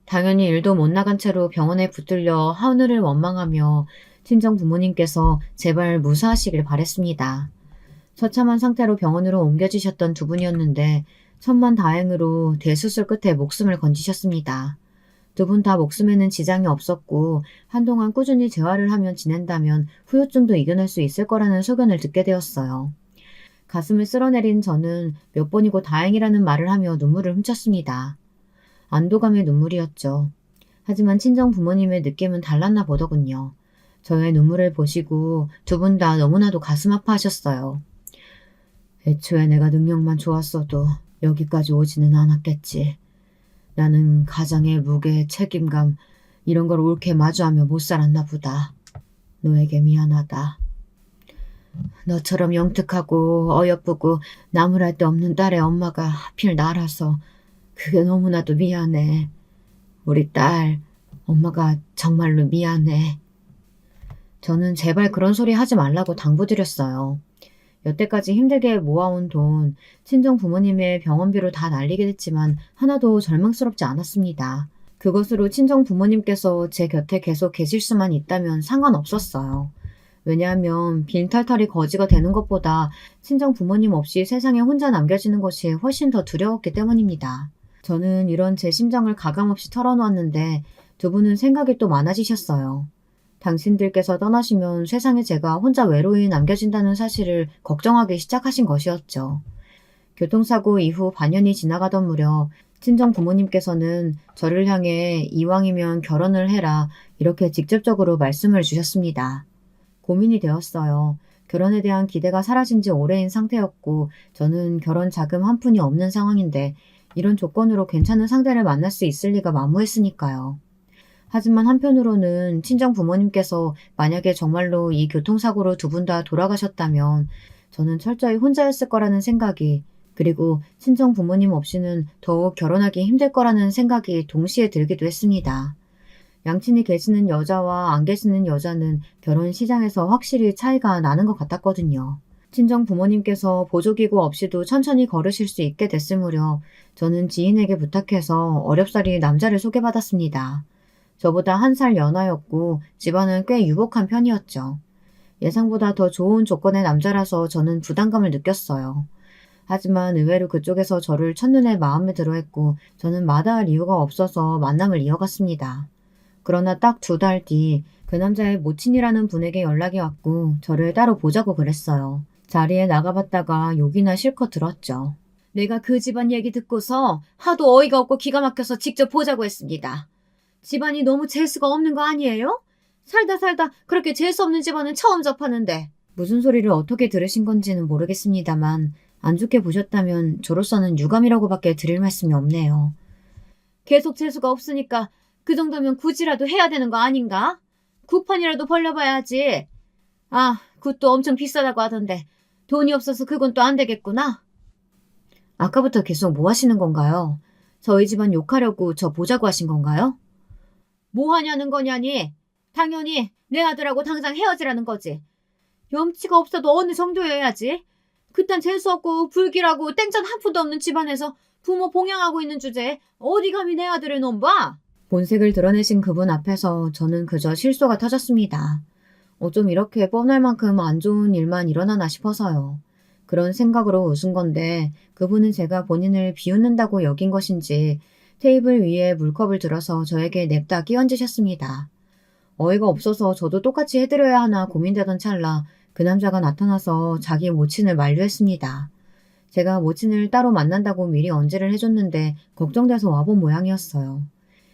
당연히 일도 못 나간 채로 병원에 붙들려 하늘을 원망하며 친정 부모님께서 제발 무사하시길 바랬습니다. 처참한 상태로 병원으로 옮겨지셨던 두 분이었는데 천만다행으로 대수술 끝에 목숨을 건지셨습니다. 두 분 다 목숨에는 지장이 없었고 한동안 꾸준히 재활을 하며 지낸다면 후유증도 이겨낼 수 있을 거라는 소견을 듣게 되었어요. 가슴을 쓸어내린 저는 몇 번이고 다행이라는 말을 하며 눈물을 훔쳤습니다. 안도감의 눈물이었죠. 하지만 친정 부모님의 느낌은 달랐나 보더군요. 저의 눈물을 보시고 두 분 다 너무나도 가슴 아파하셨어요. 애초에 내가 능력만 좋았어도 여기까지 오지는 않았겠지. 나는 가장의 무게, 책임감 이런 걸 옳게 마주하며 못 살았나 보다. 너에게 미안하다. 너처럼 영특하고 어여쁘고 나무랄 데 없는 딸의 엄마가 하필 나라서 그게 너무나도 미안해. 우리 딸, 엄마가 정말로 미안해. 저는 제발 그런 소리 하지 말라고 당부드렸어요. 여태까지 힘들게 모아온 돈, 친정 부모님의 병원비로 다 날리게 됐지만 하나도 절망스럽지 않았습니다. 그것으로 친정 부모님께서 제 곁에 계속 계실 수만 있다면 상관없었어요. 왜냐하면 빈털터리 거지가 되는 것보다 친정 부모님 없이 세상에 혼자 남겨지는 것이 훨씬 더 두려웠기 때문입니다. 저는 이런 제 심정을 가감없이 털어놓았는데 두 분은 생각이 또 많아지셨어요. 당신들께서 떠나시면 세상에 제가 혼자 외로이 남겨진다는 사실을 걱정하기 시작하신 것이었죠. 교통사고 이후 반년이 지나가던 무렵 친정 부모님께서는 저를 향해 이왕이면 결혼을 해라 이렇게 직접적으로 말씀을 주셨습니다. 고민이 되었어요. 결혼에 대한 기대가 사라진 지 오래인 상태였고 저는 결혼 자금 한 푼이 없는 상황인데 이런 조건으로 괜찮은 상대를 만날 수 있을 리가 만무했으니까요. 하지만 한편으로는 친정 부모님께서 만약에 정말로 이 교통사고로 두 분 다 돌아가셨다면 저는 철저히 혼자였을 거라는 생각이, 그리고 친정 부모님 없이는 더욱 결혼하기 힘들 거라는 생각이 동시에 들기도 했습니다. 양친이 계시는 여자와 안 계시는 여자는 결혼 시장에서 확실히 차이가 나는 것 같았거든요. 친정 부모님께서 보조기구 없이도 천천히 걸으실 수 있게 됐을 무렵 저는 지인에게 부탁해서 어렵사리 남자를 소개받았습니다. 저보다 1살 연하였고 집안은 꽤 유복한 편이었죠. 예상보다 더 좋은 조건의 남자라서 저는 부담감을 느꼈어요. 하지만 의외로 그쪽에서 저를 첫눈에 마음에 들어했고 저는 마다할 이유가 없어서 만남을 이어갔습니다. 그러나 딱 2달 뒤 그 남자의 모친이라는 분에게 연락이 왔고 저를 따로 보자고 그랬어요. 자리에 나가봤다가 욕이나 실컷 들었죠. 내가 그 집안 얘기 듣고서 하도 어이가 없고 기가 막혀서 직접 보자고 했습니다. 집안이 너무 재수가 없는 거 아니에요? 살다 그렇게 재수 없는 집안은 처음 접하는데. 무슨 소리를 어떻게 들으신 건지는 모르겠습니다만 안 좋게 보셨다면 저로서는 유감이라고밖에 드릴 말씀이 없네요. 계속 재수가 없으니까 그 정도면 굳이라도 해야 되는 거 아닌가? 굿판이라도 벌려봐야지. 아, 굿도 엄청 비싸다고 하던데 돈이 없어서 그건 또 안 되겠구나. 아까부터 계속 뭐 하시는 건가요? 저희 집안 욕하려고 저 보자고 하신 건가요? 뭐 하냐는 거냐니? 당연히 내 아들하고 당장 헤어지라는 거지. 염치가 없어도 어느 정도여야지. 그딴 재수없고 불길하고 땡전 한 푼도 없는 집안에서 부모 봉양하고 있는 주제에 어디 감히 내 아들을 넘봐? 본색을 드러내신 그분 앞에서 저는 그저 실소가 터졌습니다. 어쩜 이렇게 뻔할 만큼 안 좋은 일만 일어나나 싶어서요. 그런 생각으로 웃은 건데 그분은 제가 본인을 비웃는다고 여긴 것인지 테이블 위에 물컵을 들어서 저에게 냅다 끼얹으셨습니다. 어이가 없어서 저도 똑같이 해드려야 하나 고민되던 찰나 그 남자가 나타나서 자기 모친을 만류했습니다. 제가 모친을 따로 만난다고 미리 언제를 해줬는데 걱정돼서 와본 모양이었어요.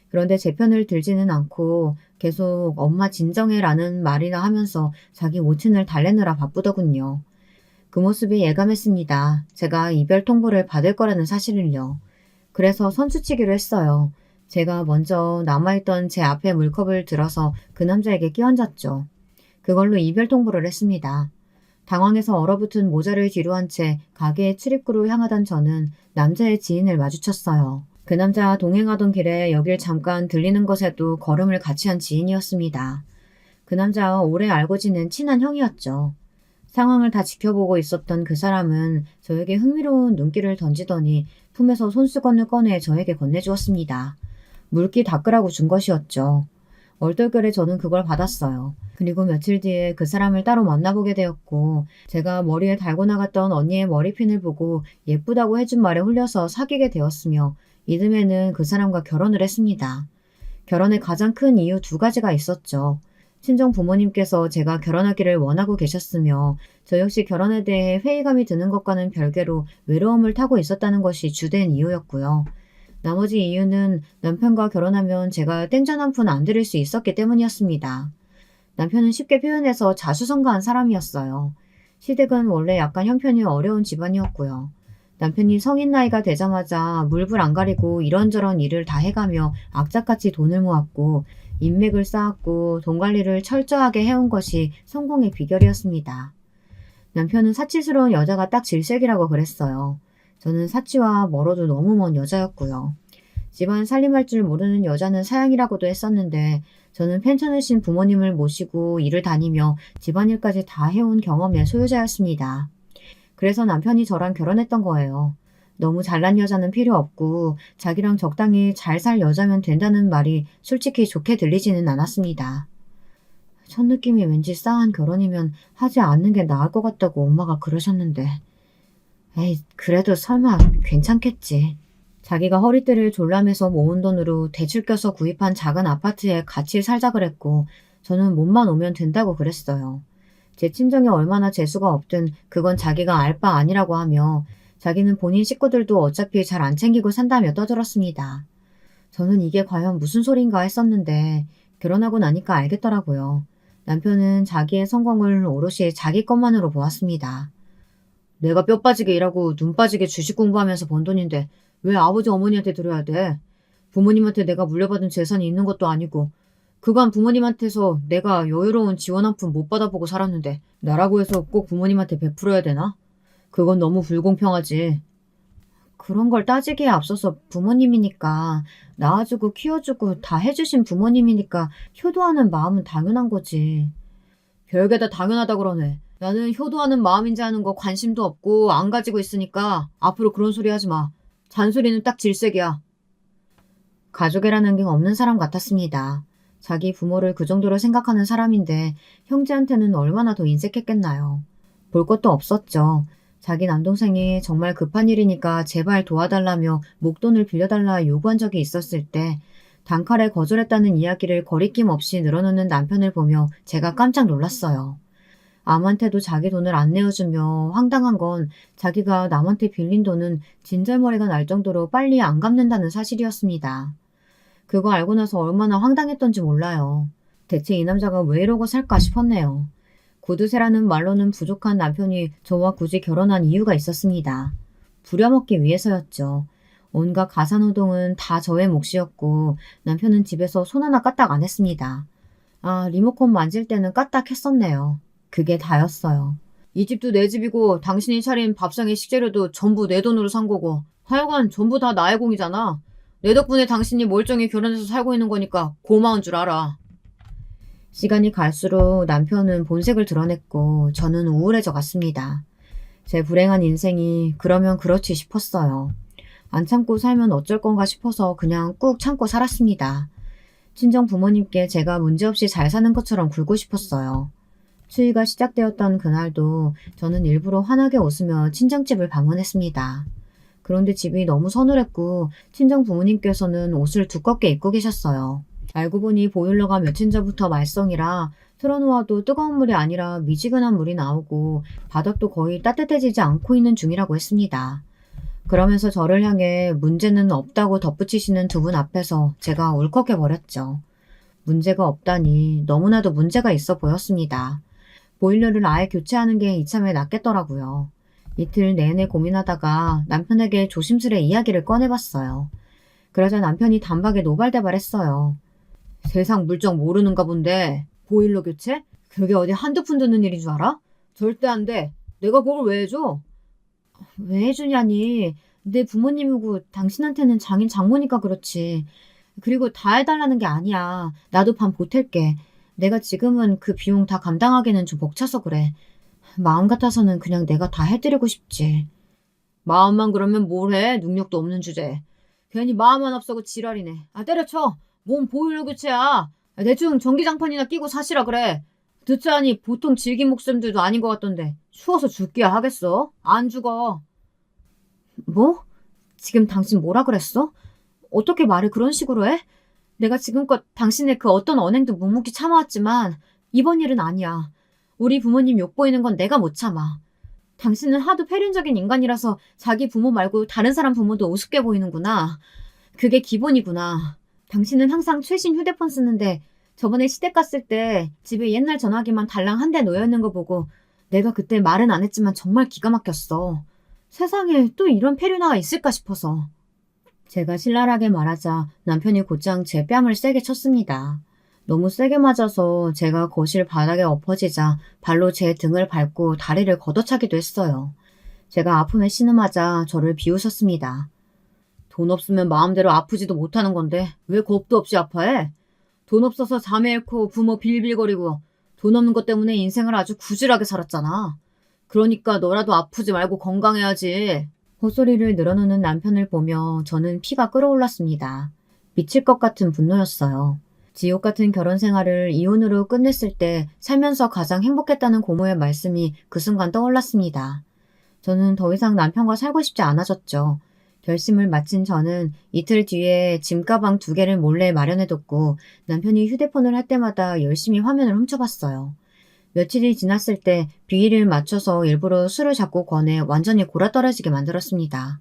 그런데 제 편을 들지는 않고 계속 엄마 진정해라는 말이나 하면서 자기 모친을 달래느라 바쁘더군요. 그 모습이 예감했습니다. 제가 이별 통보를 받을 거라는 사실을요. 그래서 선수치기로 했어요. 제가 먼저 남아있던 제 앞에 물컵을 들어서 그 남자에게 끼얹었죠. 그걸로 이별 통보를 했습니다. 당황해서 얼어붙은 모자를 뒤로 한 채 가게의 출입구로 향하던 저는 남자의 지인을 마주쳤어요. 그 남자와 동행하던 길에 여길 잠깐 들리는 것에도 걸음을 같이 한 지인이었습니다. 그 남자와 오래 알고 지낸 친한 형이었죠. 상황을 다 지켜보고 있었던 그 사람은 저에게 흥미로운 눈길을 던지더니 품에서 손수건을 꺼내 저에게 건네주었습니다. 물기 닦으라고 준 것이었죠. 얼떨결에 저는 그걸 받았어요. 그리고 며칠 뒤에 그 사람을 따로 만나보게 되었고 제가 머리에 달고 나갔던 언니의 머리핀을 보고 예쁘다고 해준 말에 홀려서 사귀게 되었으며 이듬해는 그 사람과 결혼을 했습니다. 결혼의 가장 큰 이유 2가지가 있었죠. 친정 부모님께서 제가 결혼하기를 원하고 계셨으며 저 역시 결혼에 대해 회의감이 드는 것과는 별개로 외로움을 타고 있었다는 것이 주된 이유였고요. 나머지 이유는 남편과 결혼하면 제가 땡전 한 푼 안 드릴 수 있었기 때문이었습니다. 남편은 쉽게 표현해서 자수성가한 사람이었어요. 시댁은 원래 약간 형편이 어려운 집안이었고요. 남편이 성인 나이가 되자마자 물불 안 가리고 이런저런 일을 다 해가며 악착같이 돈을 모았고 인맥을 쌓았고 돈 관리를 철저하게 해온 것이 성공의 비결이었습니다. 남편은 사치스러운 여자가 딱 질색이라고 그랬어요. 저는 사치와 멀어도 너무 먼 여자였고요. 집안 살림할 줄 모르는 여자는 사양이라고도 했었는데 저는 펜션을 부모님을 모시고 일을 다니며 집안일까지 다 해온 경험의 소유자였습니다. 그래서 남편이 저랑 결혼했던 거예요. 너무 잘난 여자는 필요 없고 자기랑 적당히 잘 살 여자면 된다는 말이 솔직히 좋게 들리지는 않았습니다. 첫 느낌이 왠지 싸한 결혼이면 하지 않는 게 나을 것 같다고 엄마가 그러셨는데 에이 그래도 설마 괜찮겠지. 자기가 허리띠를 졸라매서 모은 돈으로 대출 껴서 구입한 작은 아파트에 같이 살자 그랬고 저는 몸만 오면 된다고 그랬어요. 제 친정에 얼마나 재수가 없든 그건 자기가 알 바 아니라고 하며 자기는 본인 식구들도 어차피 잘 안 챙기고 산다며 떠들었습니다. 저는 이게 과연 무슨 소린가 했었는데 결혼하고 나니까 알겠더라고요. 남편은 자기의 성공을 오롯이 자기 것만으로 보았습니다. 내가 뼈 빠지게 일하고 눈 빠지게 주식 공부하면서 번 돈인데 왜 아버지 어머니한테 드려야 돼? 부모님한테 내가 물려받은 재산이 있는 것도 아니고 그간 부모님한테서 내가 여유로운 지원 한 푼 못 받아보고 살았는데 나라고 해서 꼭 부모님한테 베풀어야 되나? 그건 너무 불공평하지. 그런 걸 따지기에 앞서서 부모님이니까 낳아주고 키워주고 다 해주신 부모님이니까 효도하는 마음은 당연한 거지. 별게 다 당연하다 그러네. 나는 효도하는 마음인지 하는 거 관심도 없고 안 가지고 있으니까 앞으로 그런 소리 하지 마. 잔소리는 딱 질색이야. 가족이라는 게 없는 사람 같았습니다. 자기 부모를 그 정도로 생각하는 사람인데 형제한테는 얼마나 더 인색했겠나요. 볼 것도 없었죠. 자기 남동생이 정말 급한 일이니까 제발 도와달라며 목돈을 빌려달라 요구한 적이 있었을 때 단칼에 거절했다는 이야기를 거리낌 없이 늘어놓는 남편을 보며 제가 깜짝 놀랐어요. 남한테도 자기 돈을 안 내어주며 황당한 건 자기가 남한테 빌린 돈은 진절머리가 날 정도로 빨리 안 갚는다는 사실이었습니다. 그거 알고 나서 얼마나 황당했던지 몰라요. 대체 이 남자가 왜 이러고 살까 싶었네요. 구두쇠라는 말로는 부족한 남편이 저와 굳이 결혼한 이유가 있었습니다. 부려먹기 위해서였죠. 온갖 가사노동은 다 저의 몫이었고 남편은 집에서 손 하나 까딱 안 했습니다. 아, 리모컨 만질 때는 까딱 했었네요. 그게 다였어요. 이 집도 내 집이고 당신이 차린 밥상의 식재료도 전부 내 돈으로 산 거고 하여간 전부 다 나의 공이잖아. 내 덕분에 당신이 멀쩡히 결혼해서 살고 있는 거니까 고마운 줄 알아. 시간이 갈수록 남편은 본색을 드러냈고 저는 우울해져 갔습니다. 제 불행한 인생이 그러면 그렇지 싶었어요. 안 참고 살면 어쩔 건가 싶어서 그냥 꾹 참고 살았습니다. 친정 부모님께 제가 문제없이 잘 사는 것처럼 굴고 싶었어요. 추위가 시작되었던 그날도 저는 일부러 환하게 웃으며 친정집을 방문했습니다. 그런데 집이 너무 서늘했고 친정 부모님께서는 옷을 두껍게 입고 계셨어요. 알고 보니 보일러가 며칠 전부터 말썽이라 틀어놓아도 뜨거운 물이 아니라 미지근한 물이 나오고 바닥도 거의 따뜻해지지 않고 있는 중이라고 했습니다. 그러면서 저를 향해 문제는 없다고 덧붙이시는 두 분 앞에서 제가 울컥해버렸죠. 문제가 없다니 너무나도 문제가 있어 보였습니다. 보일러를 아예 교체하는 게 이참에 낫겠더라고요. 이틀 내내 고민하다가 남편에게 조심스레 이야기를 꺼내봤어요. 그러자 남편이 단박에 노발대발했어요. 세상 물정 모르는가 본데 보일러 교체? 그게 어디 한두 푼 드는 일인 줄 알아? 절대 안 돼. 내가 그걸 왜 해줘? 왜 해주냐니. 내 부모님이고 당신한테는 장인 장모니까 그렇지. 그리고 다 해달라는 게 아니야. 나도 반 보탤게. 내가 지금은 그 비용 다 감당하기는 좀 벅차서 그래. 마음 같아서는 그냥 내가 다 해드리고 싶지. 마음만 그러면 뭘 해? 능력도 없는 주제에. 괜히 마음만 앞서고 지랄이네. 아 때려쳐. 뭔 보일러 교체야. 대충 전기장판이나 끼고 사시라 그래. 듣자하니 보통 질긴 목숨들도 아닌 것 같던데 추워서 죽기야 하겠어? 안 죽어. 뭐? 지금 당신 뭐라 그랬어? 어떻게 말을 그런 식으로 해? 내가 지금껏 당신의 그 어떤 언행도 묵묵히 참아왔지만 이번 일은 아니야. 우리 부모님 욕보이는 건 내가 못 참아. 당신은 하도 폐륜적인 인간이라서 자기 부모 말고 다른 사람 부모도 우습게 보이는구나. 그게 기본이구나. 당신은 항상 최신 휴대폰 쓰는데 저번에 시댁 갔을 때 집에 옛날 전화기만 달랑 한 대 놓여있는 거 보고 내가 그때 말은 안 했지만 정말 기가 막혔어. 세상에 또 이런 페류나가 있을까 싶어서. 제가 신랄하게 말하자 남편이 곧장 제 뺨을 세게 쳤습니다. 너무 세게 맞아서 제가 거실 바닥에 엎어지자 발로 제 등을 밟고 다리를 걷어차기도 했어요. 제가 아픔에 신음하자 저를 비웃었습니다. 돈 없으면 마음대로 아프지도 못하는 건데 왜 겁도 없이 아파해? 돈 없어서 자매 잃고 부모 빌빌거리고 돈 없는 것 때문에 인생을 아주 구질하게 살았잖아. 그러니까 너라도 아프지 말고 건강해야지. 헛소리를 늘어놓는 남편을 보며 저는 피가 끓어올랐습니다. 미칠 것 같은 분노였어요. 지옥 같은 결혼 생활을 이혼으로 끝냈을 때 살면서 가장 행복했다는 고모의 말씀이 그 순간 떠올랐습니다. 저는 더 이상 남편과 살고 싶지 않아졌죠. 결심을 마친 저는 이틀 뒤에 짐가방 2개를 몰래 마련해뒀고 남편이 휴대폰을 할 때마다 열심히 화면을 훔쳐봤어요. 며칠이 지났을 때 비위를 맞춰서 일부러 술을 자꾸 권해 완전히 골아떨어지게 만들었습니다.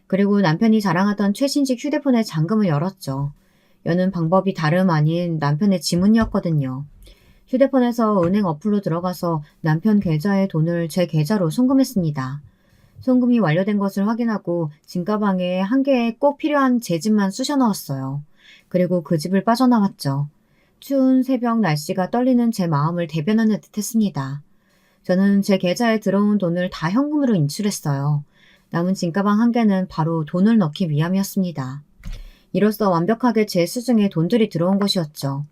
그리고 남편이 자랑하던 최신식 휴대폰의 잠금을 열었죠. 여는 방법이 다름 아닌 남편의 지문이었거든요. 휴대폰에서 은행 어플로 들어가서 남편 계좌의 돈을 제 계좌로 송금했습니다. 송금이 완료된 것을 확인하고 짐가방에 한 개에 꼭 필요한 제 집만 쑤셔 넣었어요. 그리고 그 집을 빠져나왔죠. 추운 새벽 날씨가 떨리는 제 마음을 대변하는 듯 했습니다. 저는 제 계좌에 들어온 돈을 다 현금으로 인출했어요. 남은 짐가방 한 개는 바로 돈을 넣기 위함이었습니다. 이로써 완벽하게 제 수중에 돈들이 들어온 것이었죠.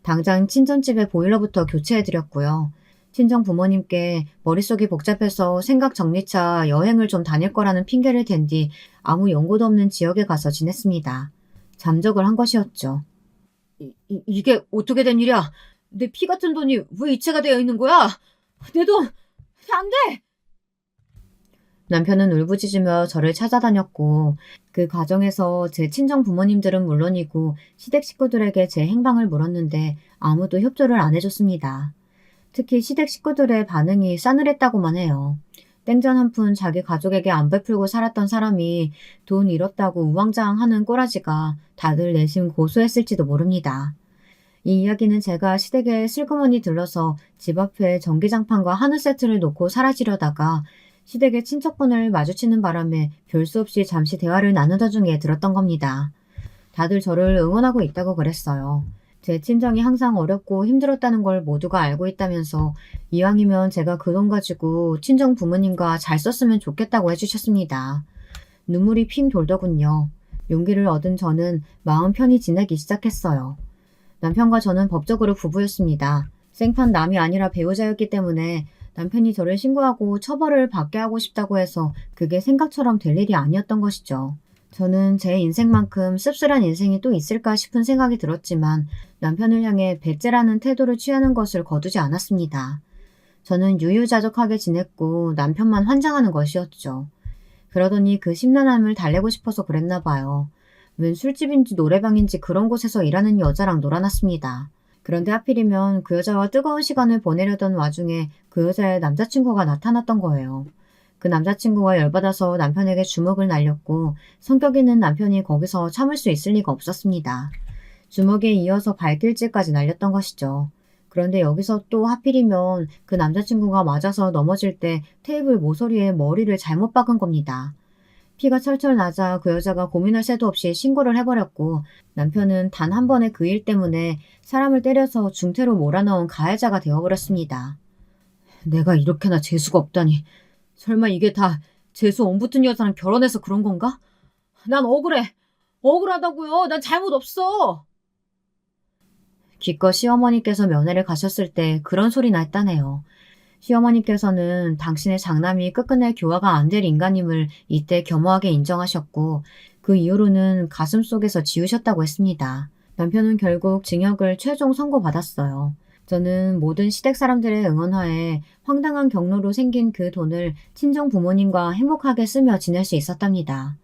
당장 친정집의 보일러부터 교체해드렸고요. 친정 부모님께 머릿속이 복잡해서 생각 정리차 여행을 좀 다닐 거라는 핑계를 댄 뒤 아무 연고도 없는 지역에 가서 지냈습니다. 잠적을 한 것이었죠. 이게 어떻게 된 일이야? 내 피 같은 돈이 왜 이체가 되어 있는 거야? 내 돈! 안 돼! 남편은 울부짖으며 저를 찾아다녔고 그 과정에서 제 친정 부모님들은 물론이고 시댁 식구들에게 제 행방을 물었는데 아무도 협조를 안 해줬습니다. 특히 시댁 식구들의 반응이 싸늘했다고만 해요. 땡전 한 푼 자기 가족에게 안 베풀고 살았던 사람이 돈 잃었다고 우왕좌왕하는 꼬라지가 다들 내심 고소했을지도 모릅니다. 이 이야기는 제가 시댁에 슬그머니 들러서 집 앞에 전기장판과 한우 세트를 놓고 사라지려다가 시댁의 친척분을 마주치는 바람에 별 수 없이 잠시 대화를 나누던 중에 들었던 겁니다. 다들 저를 응원하고 있다고 그랬어요. 제 친정이 항상 어렵고 힘들었다는 걸 모두가 알고 있다면서 이왕이면 제가 그 돈 가지고 친정 부모님과 잘 썼으면 좋겠다고 해주셨습니다. 눈물이 핑 돌더군요. 용기를 얻은 저는 마음 편히 지내기 시작했어요. 남편과 저는 법적으로 부부였습니다. 생판 남이 아니라 배우자였기 때문에 남편이 저를 신고하고 처벌을 받게 하고 싶다고 해서 그게 생각처럼 될 일이 아니었던 것이죠. 저는 제 인생만큼 씁쓸한 인생이 또 있을까 싶은 생각이 들었지만 남편을 향해 배째라는 태도를 취하는 것을 거두지 않았습니다. 저는 유유자적하게 지냈고 남편만 환장하는 것이었죠. 그러더니 그 심란함을 달래고 싶어서 그랬나 봐요. 웬 술집인지 노래방인지 그런 곳에서 일하는 여자랑 놀아놨습니다. 그런데 하필이면 그 여자와 뜨거운 시간을 보내려던 와중에 그 여자의 남자친구가 나타났던 거예요. 그 남자친구가 열받아서 남편에게 주먹을 날렸고 성격 있는 남편이 거기서 참을 수 있을 리가 없었습니다. 주먹에 이어서 발길질까지 날렸던 것이죠. 그런데 여기서 또 하필이면 그 남자친구가 맞아서 넘어질 때 테이블 모서리에 머리를 잘못 박은 겁니다. 피가 철철 나자 그 여자가 고민할 새도 없이 신고를 해버렸고 남편은 단 한 번의 그 일 때문에 사람을 때려서 중태로 몰아넣은 가해자가 되어버렸습니다. 내가 이렇게나 재수가 없다니. 설마 이게 다 재수 옴붙은 여자랑 결혼해서 그런 건가? 난 억울해. 억울하다고요. 난 잘못 없어. 기껏 시어머니께서 면회를 가셨을 때 그런 소리나 했다네요. 시어머니께서는 당신의 장남이 끝끝내 교화가 안 될 인간임을 이때 겸허하게 인정하셨고 그 이후로는 가슴속에서 지우셨다고 했습니다. 남편은 결국 징역을 최종 선고받았어요. 저는 모든 시댁 사람들의 응원하에 황당한 경로로 생긴 그 돈을 친정 부모님과 행복하게 쓰며 지낼 수 있었답니다.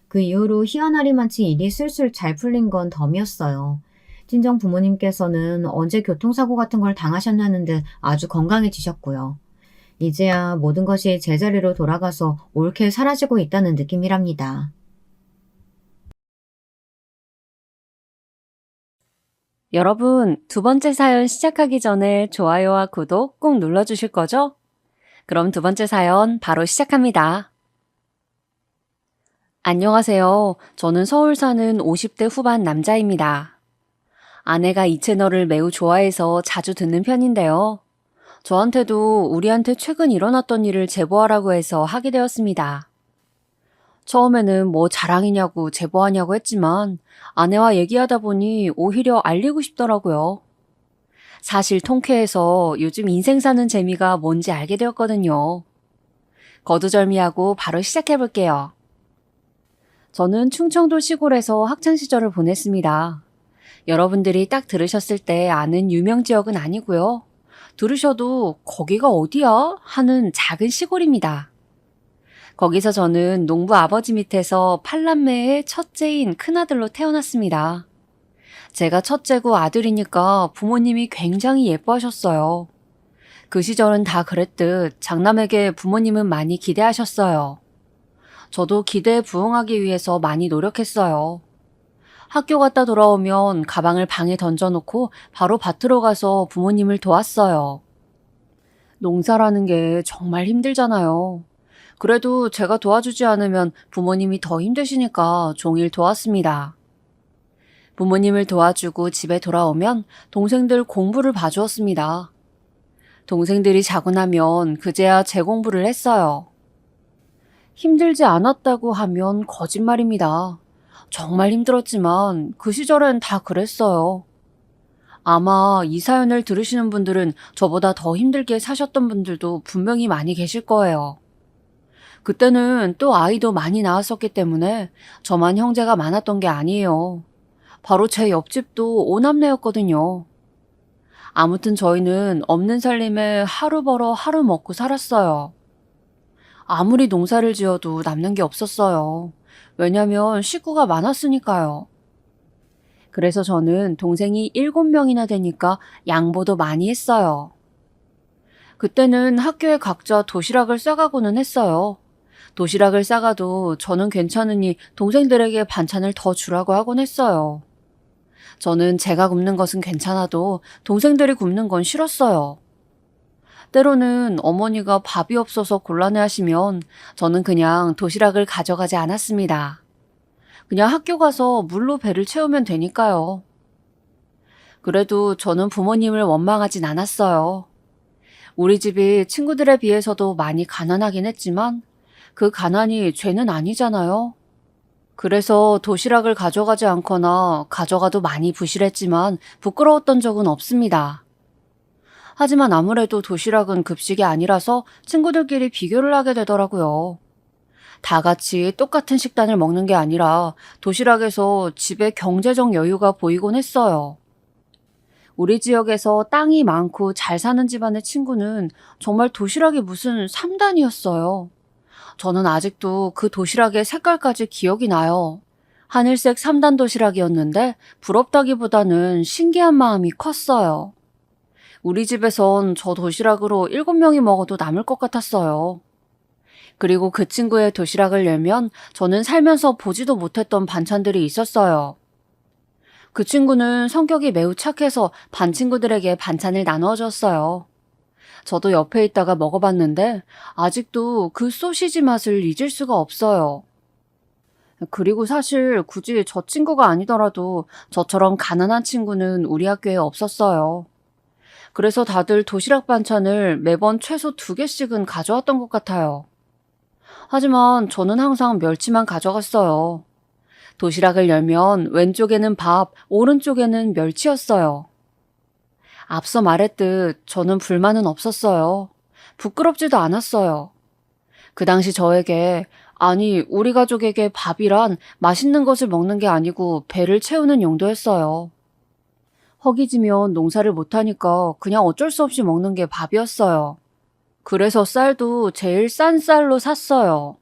그 이후로 희한하리만치 일이 술술 잘 풀린 건 덤이었어요. 친정 부모님께서는 언제 교통사고 같은 걸 당하셨냐는 듯 아주 건강해지셨고요. 이제야 모든 것이 제자리로 돌아가서 옳게 사라지고 있다는 느낌이랍니다. 여러분, 2번째 사연 시작하기 전에 좋아요와 구독 꼭 눌러주실 거죠? 그럼 2번째 사연 바로 시작합니다. 안녕하세요. 저는 서울 사는 50대 후반 남자입니다. 아내가 이 채널을 매우 좋아해서 자주 듣는 편인데요. 저한테도 우리한테 최근 일어났던 일을 제보하라고 해서 하게 되었습니다. 처음에는 뭐 자랑이냐고 제보하냐고 했지만 아내와 얘기하다 보니 오히려 알리고 싶더라고요. 사실 통쾌해서 요즘 인생 사는 재미가 뭔지 알게 되었거든요. 거두절미하고 바로 시작해 볼게요. 저는 충청도 시골에서 학창 시절을 보냈습니다. 여러분들이 딱 들으셨을 때 아는 유명 지역은 아니고요. 들으셔도 거기가 어디야? 하는 작은 시골입니다. 거기서 저는 농부 아버지 밑에서 8남매의 첫째인 큰아들로 태어났습니다. 제가 첫째고 아들이니까 부모님이 굉장히 예뻐하셨어요. 그 시절은 다 그랬듯 장남에게 부모님은 많이 기대하셨어요. 저도 기대에 부응하기 위해서 많이 노력했어요. 학교 갔다 돌아오면 가방을 방에 던져놓고 바로 밭으로 가서 부모님을 도왔어요. 농사라는 게 정말 힘들잖아요. 그래도 제가 도와주지 않으면 부모님이 더 힘드시니까 종일 도왔습니다. 부모님을 도와주고 집에 돌아오면 동생들 공부를 봐주었습니다. 동생들이 자고 나면 그제야 제 공부를 했어요. 힘들지 않았다고 하면 거짓말입니다. 정말 힘들었지만 그 시절엔 다 그랬어요. 아마 이 사연을 들으시는 분들은 저보다 더 힘들게 사셨던 분들도 분명히 많이 계실 거예요. 그때는 또 아이도 많이 낳았었기 때문에 저만 형제가 많았던 게 아니에요. 바로 제 옆집도 5남매였거든요. 아무튼 저희는 없는 살림에 하루 벌어 하루 먹고 살았어요. 아무리 농사를 지어도 남는 게 없었어요. 왜냐면 식구가 많았으니까요. 그래서 저는 동생이 7명이나 되니까 양보도 많이 했어요. 그때는 학교에 각자 도시락을 싸가고는 했어요. 도시락을 싸가도 저는 괜찮으니 동생들에게 반찬을 더 주라고 하곤 했어요. 저는 제가 굶는 것은 괜찮아도 동생들이 굶는 건 싫었어요. 때로는 어머니가 밥이 없어서 곤란해하시면 저는 그냥 도시락을 가져가지 않았습니다. 그냥 학교 가서 물로 배를 채우면 되니까요. 그래도 저는 부모님을 원망하진 않았어요. 우리 집이 친구들에 비해서도 많이 가난하긴 했지만 그 가난이 죄는 아니잖아요. 그래서 도시락을 가져가지 않거나 가져가도 많이 부실했지만 부끄러웠던 적은 없습니다. 하지만 아무래도 도시락은 급식이 아니라서 친구들끼리 비교를 하게 되더라고요. 다 같이 똑같은 식단을 먹는 게 아니라 도시락에서 집에 경제적 여유가 보이곤 했어요. 우리 지역에서 땅이 많고 잘 사는 집안의 친구는 정말 도시락이 무슨 3단이었어요. 저는 아직도 그 도시락의 색깔까지 기억이 나요. 하늘색 3단 도시락이었는데 부럽다기보다는 신기한 마음이 컸어요. 우리 집에선 저 도시락으로 7명이 먹어도 남을 것 같았어요. 그리고 그 친구의 도시락을 열면 저는 살면서 보지도 못했던 반찬들이 있었어요. 그 친구는 성격이 매우 착해서 반 친구들에게 반찬을 나누어 줬어요. 저도 옆에 있다가 먹어봤는데 아직도 그 소시지 맛을 잊을 수가 없어요. 그리고 사실 굳이 저 친구가 아니더라도 저처럼 가난한 친구는 우리 학교에 없었어요. 그래서 다들 도시락 반찬을 매번 최소 2개씩은 가져왔던 것 같아요. 하지만 저는 항상 멸치만 가져갔어요. 도시락을 열면 왼쪽에는 밥, 오른쪽에는 멸치였어요. 앞서 말했듯 저는 불만은 없었어요. 부끄럽지도 않았어요. 그 당시 저에게 아니 우리 가족에게 밥이란 맛있는 것을 먹는 게 아니고 배를 채우는 용도였어요. 허기지면 농사를 못하니까 그냥 어쩔 수 없이 먹는 게 밥이었어요. 그래서 쌀도 제일 싼 쌀로 샀어요.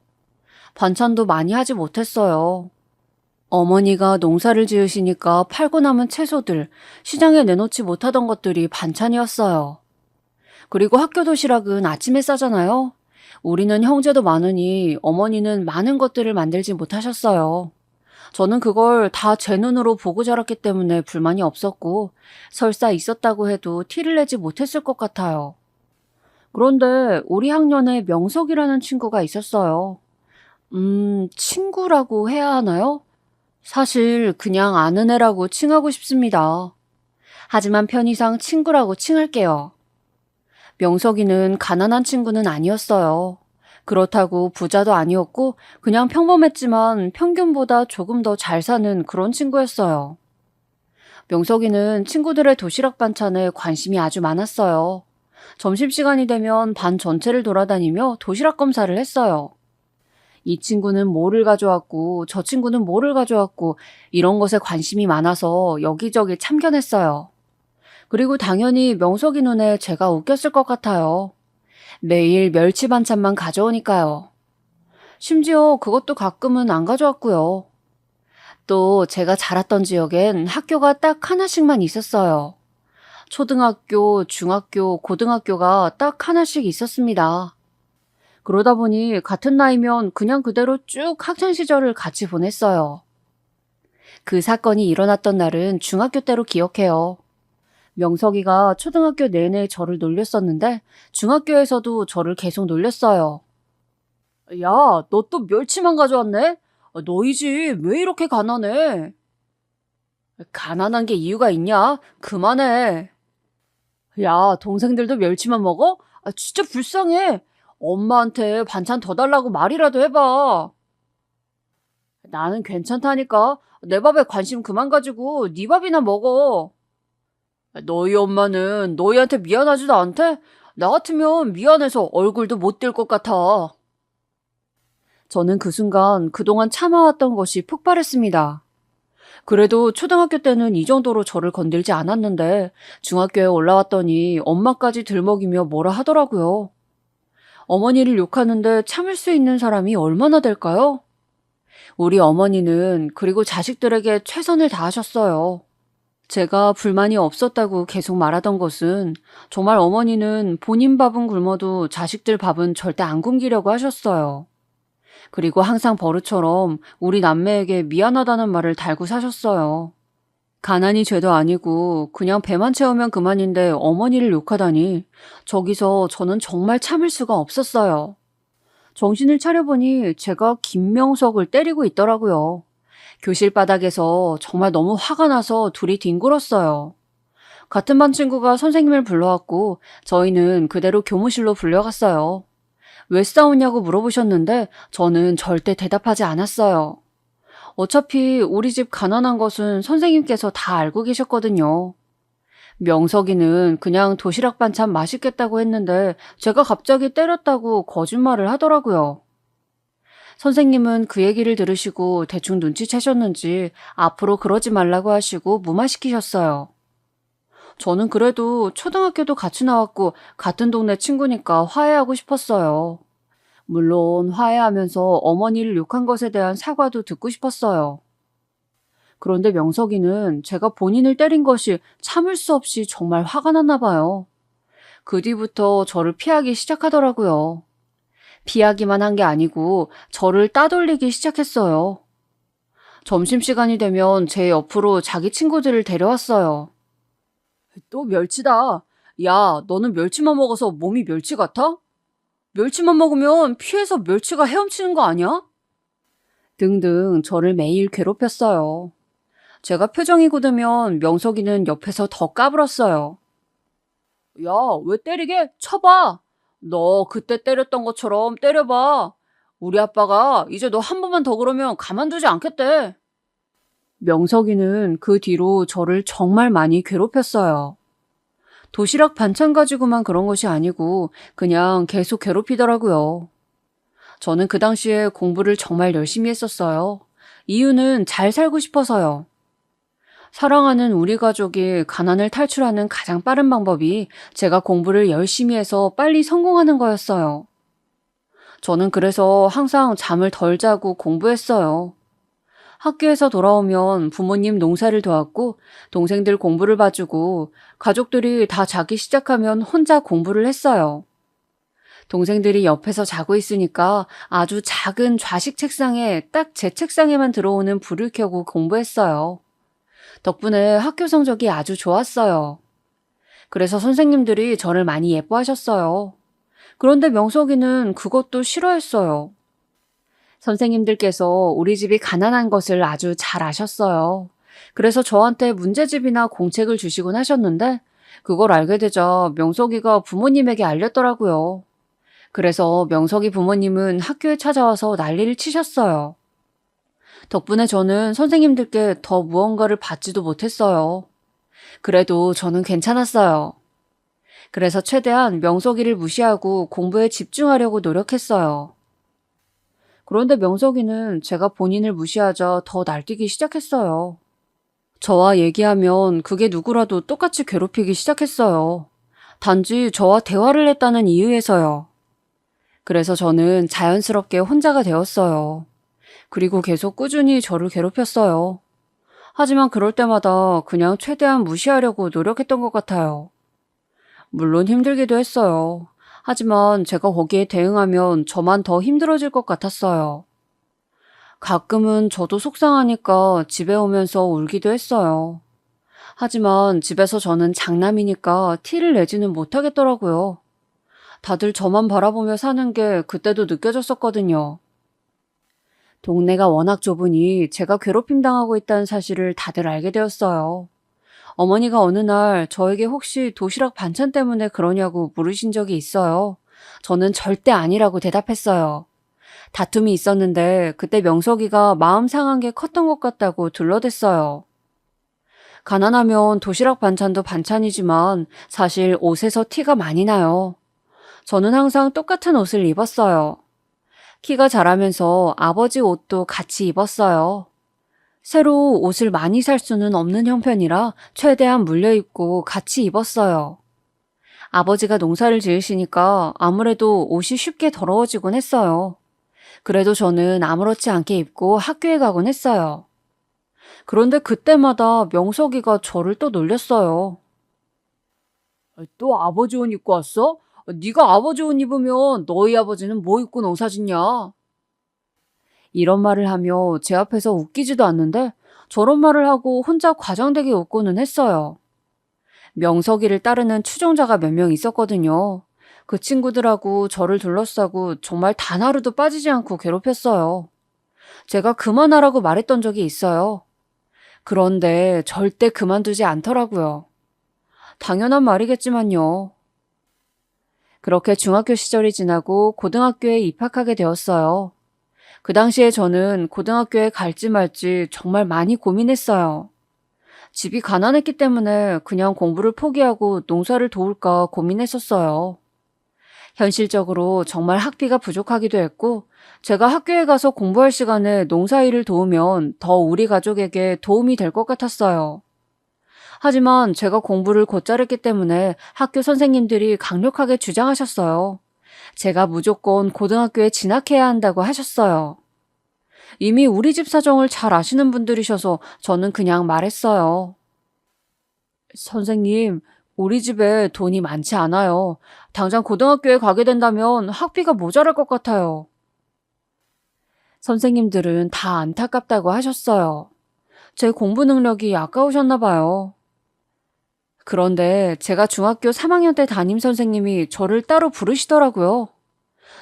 반찬도 많이 하지 못했어요. 어머니가 농사를 지으시니까 팔고 남은 채소들, 시장에 내놓지 못하던 것들이 반찬이었어요. 그리고 학교 도시락은 아침에 싸잖아요. 우리는 형제도 많으니 어머니는 많은 것들을 만들지 못하셨어요. 저는 그걸 다 제 눈으로 보고 자랐기 때문에 불만이 없었고 설사 있었다고 해도 티를 내지 못했을 것 같아요. 그런데 우리 학년에 명석이라는 친구가 있었어요. 친구라고 해야 하나요? 사실 그냥 아는 애라고 칭하고 싶습니다. 하지만 편의상 친구라고 칭할게요. 명석이는 가난한 친구는 아니었어요. 그렇다고 부자도 아니었고 그냥 평범했지만 평균보다 조금 더 잘 사는 그런 친구였어요. 명석이는 친구들의 도시락 반찬에 관심이 아주 많았어요. 점심시간이 되면 반 전체를 돌아다니며 도시락 검사를 했어요. 이 친구는 뭐를 가져왔고 저 친구는 뭐를 가져왔고 이런 것에 관심이 많아서 여기저기 참견했어요. 그리고 당연히 명석이 눈에 제가 웃겼을 것 같아요. 매일 멸치 반찬만 가져오니까요. 심지어 그것도 가끔은 안 가져왔고요. 또 제가 자랐던 지역엔 학교가 딱 하나씩만 있었어요. 초등학교, 중학교, 고등학교가 딱 하나씩 있었습니다. 그러다 보니 같은 나이면 그냥 그대로 쭉 학창시절을 같이 보냈어요. 그 사건이 일어났던 날은 중학교 때로 기억해요. 명석이가 초등학교 내내 저를 놀렸었는데 중학교에서도 저를 계속 놀렸어요. 야, 너 또 멸치만 가져왔네? 너희집 왜 이렇게 가난해? 가난한 게 이유가 있냐? 그만해. 야, 동생들도 멸치만 먹어? 진짜 불쌍해. 엄마한테 반찬 더 달라고 말이라도 해봐. 나는 괜찮다니까. 내 밥에 관심 그만 가지고 네 밥이나 먹어. 너희 엄마는 너희한테 미안하지도 않대? 나 같으면 미안해서 얼굴도 못 들 것 같아. 저는 그 순간 그동안 참아왔던 것이 폭발했습니다. 그래도 초등학교 때는 이 정도로 저를 건들지 않았는데 중학교에 올라왔더니 엄마까지 들먹이며 뭐라 하더라고요. 어머니를 욕하는데 참을 수 있는 사람이 얼마나 될까요? 우리 어머니는 그리고 자식들에게 최선을 다하셨어요. 제가 불만이 없었다고 계속 말하던 것은 정말 어머니는 본인 밥은 굶어도 자식들 밥은 절대 안 굶기려고 하셨어요. 그리고 항상 버릇처럼 우리 남매에게 미안하다는 말을 달고 사셨어요. 가난이 죄도 아니고 그냥 배만 채우면 그만인데 어머니를 욕하다니 저기서 저는 정말 참을 수가 없었어요. 정신을 차려보니 제가 김명석을 때리고 있더라고요. 교실 바닥에서 정말 너무 화가 나서 둘이 뒹굴었어요. 같은 반 친구가 선생님을 불러왔고 저희는 그대로 교무실로 불려갔어요. 왜 싸우냐고 물어보셨는데 저는 절대 대답하지 않았어요. 어차피 우리 집 가난한 것은 선생님께서 다 알고 계셨거든요. 명석이는 그냥 도시락 반찬 맛있겠다고 했는데 제가 갑자기 때렸다고 거짓말을 하더라고요. 선생님은 그 얘기를 들으시고 대충 눈치채셨는지 앞으로 그러지 말라고 하시고 무마시키셨어요. 저는 그래도 초등학교도 같이 나왔고 같은 동네 친구니까 화해하고 싶었어요. 물론 화해하면서 어머니를 욕한 것에 대한 사과도 듣고 싶었어요. 그런데 명석이는 제가 본인을 때린 것이 참을 수 없이 정말 화가 났나 봐요. 그 뒤부터 저를 피하기 시작하더라고요. 피하기만 한 게 아니고 저를 따돌리기 시작했어요. 점심시간이 되면 제 옆으로 자기 친구들을 데려왔어요. 또 멸치다. 야, 너는 멸치만 먹어서 몸이 멸치 같아? 멸치만 먹으면 피해서 멸치가 헤엄치는 거 아니야? 등등 저를 매일 괴롭혔어요. 제가 표정이 굳으면 명석이는 옆에서 더 까불었어요. 야, 왜 때리게? 쳐봐. 너 그때 때렸던 것처럼 때려봐. 우리 아빠가 이제 너 한 번만 더 그러면 가만두지 않겠대. 명석이는 그 뒤로 저를 정말 많이 괴롭혔어요. 도시락 반찬 가지고만 그런 것이 아니고 그냥 계속 괴롭히더라고요. 저는 그 당시에 공부를 정말 열심히 했었어요. 이유는 잘 살고 싶어서요. 사랑하는 우리 가족이 가난을 탈출하는 가장 빠른 방법이 제가 공부를 열심히 해서 빨리 성공하는 거였어요. 저는 그래서 항상 잠을 덜 자고 공부했어요. 학교에서 돌아오면 부모님 농사를 도왔고 동생들 공부를 봐주고 가족들이 다 자기 시작하면 혼자 공부를 했어요. 동생들이 옆에서 자고 있으니까 아주 작은 좌식 책상에 딱 제 책상에만 들어오는 불을 켜고 공부했어요. 덕분에 학교 성적이 아주 좋았어요. 그래서 선생님들이 저를 많이 예뻐하셨어요. 그런데 명석이는 그것도 싫어했어요. 선생님들께서 우리 집이 가난한 것을 아주 잘 아셨어요. 그래서 저한테 문제집이나 공책을 주시곤 하셨는데 그걸 알게 되자 명석이가 부모님에게 알렸더라고요. 그래서 명석이 부모님은 학교에 찾아와서 난리를 치셨어요. 덕분에 저는 선생님들께 더 무언가를 받지도 못했어요. 그래도 저는 괜찮았어요. 그래서 최대한 명석이를 무시하고 공부에 집중하려고 노력했어요. 그런데 명석이는 제가 본인을 무시하자 더 날뛰기 시작했어요. 저와 얘기하면 그게 누구라도 똑같이 괴롭히기 시작했어요. 단지 저와 대화를 했다는 이유에서요. 그래서 저는 자연스럽게 혼자가 되었어요. 그리고 계속 꾸준히 저를 괴롭혔어요. 하지만 그럴 때마다 그냥 최대한 무시하려고 노력했던 것 같아요. 물론 힘들기도 했어요. 하지만 제가 거기에 대응하면 저만 더 힘들어질 것 같았어요. 가끔은 저도 속상하니까 집에 오면서 울기도 했어요. 하지만 집에서 저는 장남이니까 티를 내지는 못하겠더라고요. 다들 저만 바라보며 사는 게 그때도 느껴졌었거든요. 동네가 워낙 좁으니 제가 괴롭힘 당하고 있다는 사실을 다들 알게 되었어요. 어머니가 어느 날 저에게 혹시 도시락 반찬 때문에 그러냐고 물으신 적이 있어요. 저는 절대 아니라고 대답했어요. 다툼이 있었는데 그때 명석이가 마음 상한 게 컸던 것 같다고 둘러댔어요. 가난하면 도시락 반찬도 반찬이지만 사실 옷에서 티가 많이 나요. 저는 항상 똑같은 옷을 입었어요. 키가 자라면서 아버지 옷도 같이 입었어요. 새로 옷을 많이 살 수는 없는 형편이라 최대한 물려입고 같이 입었어요. 아버지가 농사를 지으시니까 아무래도 옷이 쉽게 더러워지곤 했어요. 그래도 저는 아무렇지 않게 입고 학교에 가곤 했어요. 그런데 그때마다 명석이가 저를 또 놀렸어요. 또 아버지 옷 입고 왔어? 네가 아버지 옷 입으면 너희 아버지는 뭐 입고 농사 짓냐? 이런 말을 하며 제 앞에서 웃기지도 않는데 저런 말을 하고 혼자 과장되게 웃고는 했어요. 명석이를 따르는 추종자가 몇 명 있었거든요. 그 친구들하고 저를 둘러싸고 정말 단 하루도 빠지지 않고 괴롭혔어요. 제가 그만하라고 말했던 적이 있어요. 그런데 절대 그만두지 않더라고요. 당연한 말이겠지만요. 그렇게 중학교 시절이 지나고 고등학교에 입학하게 되었어요. 그 당시에 저는 고등학교에 갈지 말지 정말 많이 고민했어요. 집이 가난했기 때문에 그냥 공부를 포기하고 농사를 도울까 고민했었어요. 현실적으로 정말 학비가 부족하기도 했고 제가 학교에 가서 공부할 시간에 농사일을 도우면 더 우리 가족에게 도움이 될 것 같았어요. 하지만 제가 공부를 곧잘 했기 때문에 학교 선생님들이 강력하게 주장하셨어요. 제가 무조건 고등학교에 진학해야 한다고 하셨어요. 이미 우리 집 사정을 잘 아시는 분들이셔서 저는 그냥 말했어요. 선생님, 우리 집에 돈이 많지 않아요. 당장 고등학교에 가게 된다면 학비가 모자랄 것 같아요. 선생님들은 다 안타깝다고 하셨어요. 제 공부 능력이 아까우셨나 봐요. 그런데 제가 중학교 3학년 때 담임 선생님이 저를 따로 부르시더라고요.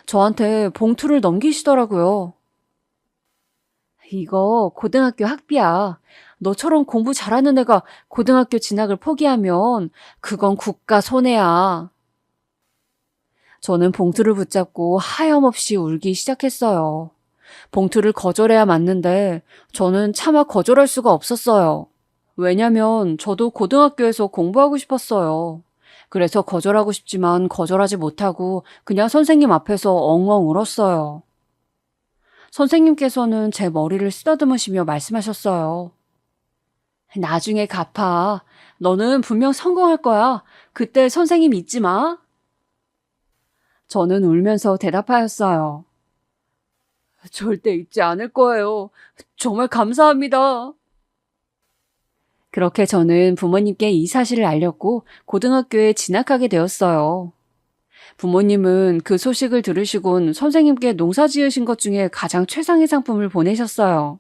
저한테 봉투를 넘기시더라고요. 이거 고등학교 학비야. 너처럼 공부 잘하는 애가 고등학교 진학을 포기하면 그건 국가 손해야. 저는 봉투를 붙잡고 하염없이 울기 시작했어요. 봉투를 거절해야 맞는데 저는 차마 거절할 수가 없었어요. 왜냐면 저도 고등학교에서 공부하고 싶었어요. 그래서 거절하고 싶지만 거절하지 못하고 그냥 선생님 앞에서 엉엉 울었어요. 선생님께서는 제 머리를 쓰다듬으시며 말씀하셨어요. 나중에 갚아. 너는 분명 성공할 거야. 그때 선생님 잊지 마. 저는 울면서 대답하였어요. 절대 잊지 않을 거예요. 정말 감사합니다. 그렇게 저는 부모님께 이 사실을 알렸고 고등학교에 진학하게 되었어요. 부모님은 그 소식을 들으시곤 선생님께 농사 지으신 것 중에 가장 최상의 상품을 보내셨어요.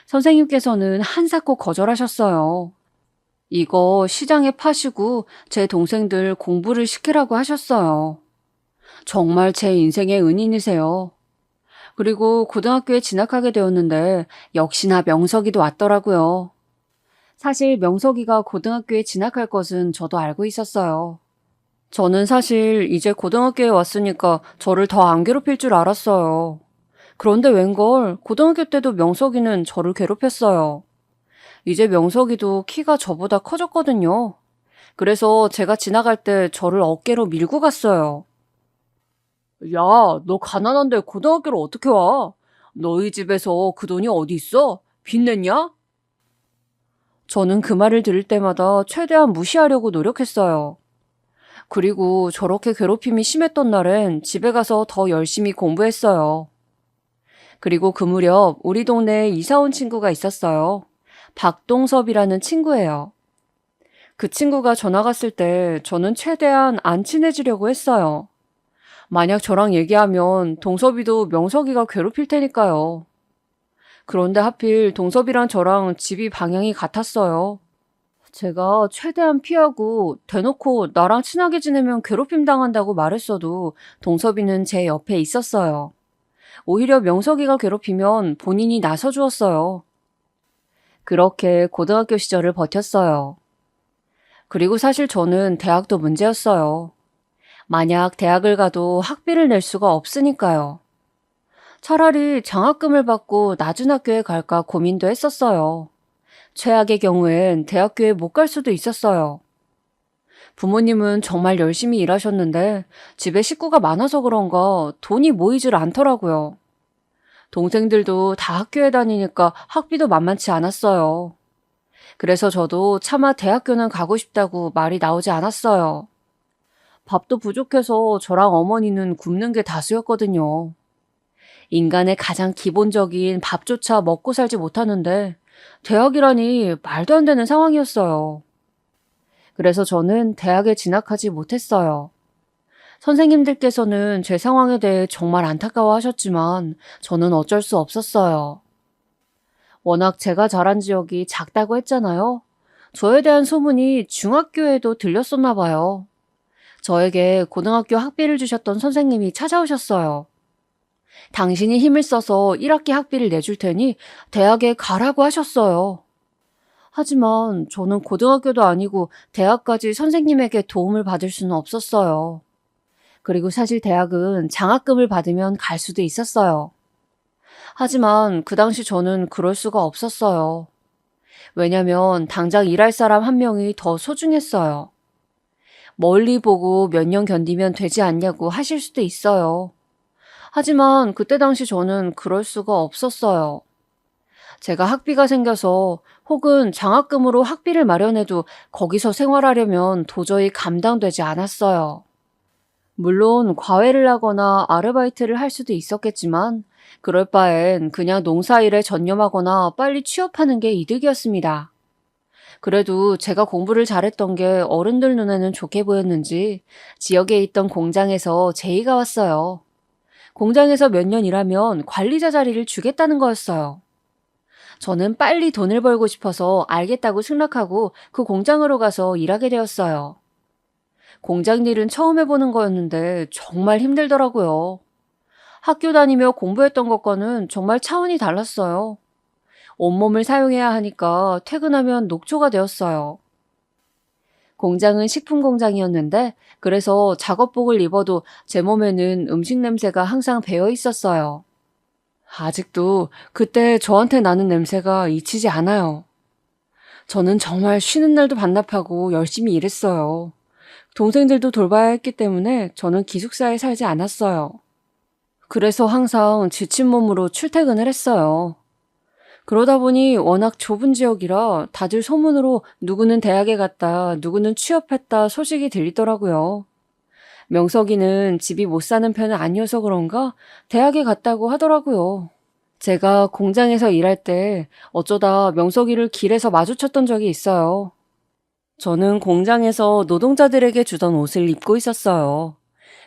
선생님께서는 한사코 거절하셨어요. 이거 시장에 파시고 제 동생들 공부를 시키라고 하셨어요. 정말 제 인생의 은인이세요. 그리고 고등학교에 진학하게 되었는데 역시나 명석이도 왔더라고요. 사실 명석이가 고등학교에 진학할 것은 저도 알고 있었어요. 저는 사실 이제 고등학교에 왔으니까 저를 더 안 괴롭힐 줄 알았어요. 그런데 웬걸 고등학교 때도 명석이는 저를 괴롭혔어요. 이제 명석이도 키가 저보다 커졌거든요. 그래서 제가 지나갈 때 저를 어깨로 밀고 갔어요. 야, 너 가난한데 고등학교를 어떻게 와? 너희 집에서 그 돈이 어디 있어? 빚냈냐? 저는 그 말을 들을 때마다 최대한 무시하려고 노력했어요. 그리고 저렇게 괴롭힘이 심했던 날엔 집에 가서 더 열심히 공부했어요. 그리고 그 무렵 우리 동네에 이사 온 친구가 있었어요. 박동섭이라는 친구예요. 그 친구가 전화 갔을 때 저는 최대한 안 친해지려고 했어요. 만약 저랑 얘기하면 동섭이도 명석이가 괴롭힐 테니까요. 그런데 하필 동섭이랑 저랑 집이 방향이 같았어요. 제가 최대한 피하고 대놓고 나랑 친하게 지내면 괴롭힘 당한다고 말했어도 동섭이는 제 옆에 있었어요. 오히려 명석이가 괴롭히면 본인이 나서주었어요. 그렇게 고등학교 시절을 버텼어요. 그리고 사실 저는 대학도 문제였어요. 만약 대학을 가도 학비를 낼 수가 없으니까요. 차라리 장학금을 받고 낮은 학교에 갈까 고민도 했었어요. 최악의 경우엔 대학교에 못 갈 수도 있었어요. 부모님은 정말 열심히 일하셨는데 집에 식구가 많아서 그런가 돈이 모이질 않더라고요. 동생들도 다 학교에 다니니까 학비도 만만치 않았어요. 그래서 저도 차마 대학교는 가고 싶다고 말이 나오지 않았어요. 밥도 부족해서 저랑 어머니는 굶는 게 다수였거든요. 인간의 가장 기본적인 밥조차 먹고 살지 못하는데 대학이라니 말도 안 되는 상황이었어요. 그래서 저는 대학에 진학하지 못했어요. 선생님들께서는 제 상황에 대해 정말 안타까워하셨지만 저는 어쩔 수 없었어요. 워낙 제가 자란 지역이 작다고 했잖아요. 저에 대한 소문이 중학교에도 들렸었나 봐요. 저에게 고등학교 학비를 주셨던 선생님이 찾아오셨어요. 당신이 힘을 써서 1학기 학비를 내줄 테니 대학에 가라고 하셨어요. 하지만 저는 고등학교도 아니고 대학까지 선생님에게 도움을 받을 수는 없었어요. 그리고 사실 대학은 장학금을 받으면 갈 수도 있었어요. 하지만 그 당시 저는 그럴 수가 없었어요. 왜냐면 당장 일할 사람 한 명이 더 소중했어요. 멀리 보고 몇 년 견디면 되지 않냐고 하실 수도 있어요. 하지만 그때 당시 저는 그럴 수가 없었어요. 제가 학비가 생겨서 혹은 장학금으로 학비를 마련해도 거기서 생활하려면 도저히 감당되지 않았어요. 물론 과외를 하거나 아르바이트를 할 수도 있었겠지만 그럴 바엔 그냥 농사일에 전념하거나 빨리 취업하는 게 이득이었습니다. 그래도 제가 공부를 잘했던 게 어른들 눈에는 좋게 보였는지 지역에 있던 공장에서 제의가 왔어요. 공장에서 몇 년 일하면 관리자 자리를 주겠다는 거였어요. 저는 빨리 돈을 벌고 싶어서 알겠다고 승낙하고 그 공장으로 가서 일하게 되었어요. 공장 일은 처음 해보는 거였는데 정말 힘들더라고요. 학교 다니며 공부했던 것과는 정말 차원이 달랐어요. 온몸을 사용해야 하니까 퇴근하면 녹초가 되었어요. 공장은 식품 공장이었는데 그래서 작업복을 입어도 제 몸에는 음식 냄새가 항상 배어 있었어요. 아직도 그때 저한테 나는 냄새가 잊히지 않아요. 저는 정말 쉬는 날도 반납하고 열심히 일했어요. 동생들도 돌봐야 했기 때문에 저는 기숙사에 살지 않았어요. 그래서 항상 지친 몸으로 출퇴근을 했어요. 그러다 보니 워낙 좁은 지역이라 다들 소문으로 누구는 대학에 갔다, 누구는 취업했다 소식이 들리더라고요. 명석이는 집이 못 사는 편은 아니어서 그런가 대학에 갔다고 하더라고요. 제가 공장에서 일할 때 어쩌다 명석이를 길에서 마주쳤던 적이 있어요. 저는 공장에서 노동자들에게 주던 옷을 입고 있었어요.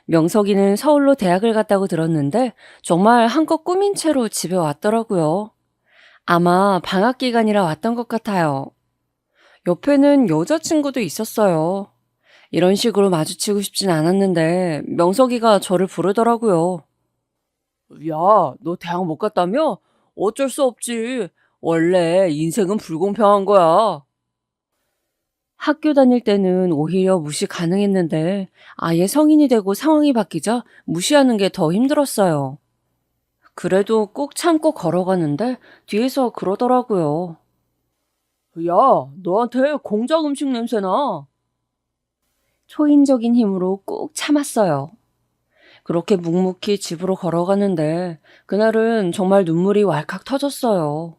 명석이는 서울로 대학을 갔다고 들었는데 정말 한껏 꾸민 채로 집에 왔더라고요. 아마 방학 기간이라 왔던 것 같아요. 옆에는 여자친구도 있었어요. 이런 식으로 마주치고 싶진 않았는데 명석이가 저를 부르더라고요. 야, 너 대학 못 갔다며? 어쩔 수 없지. 원래 인생은 불공평한 거야. 학교 다닐 때는 오히려 무시 가능했는데 아예 성인이 되고 상황이 바뀌자 무시하는 게 더 힘들었어요. 그래도 꼭 참고 걸어가는데 뒤에서 그러더라고요. 야, 너한테 공장 음식 냄새나. 초인적인 힘으로 꾹 참았어요. 그렇게 묵묵히 집으로 걸어가는데 그날은 정말 눈물이 왈칵 터졌어요.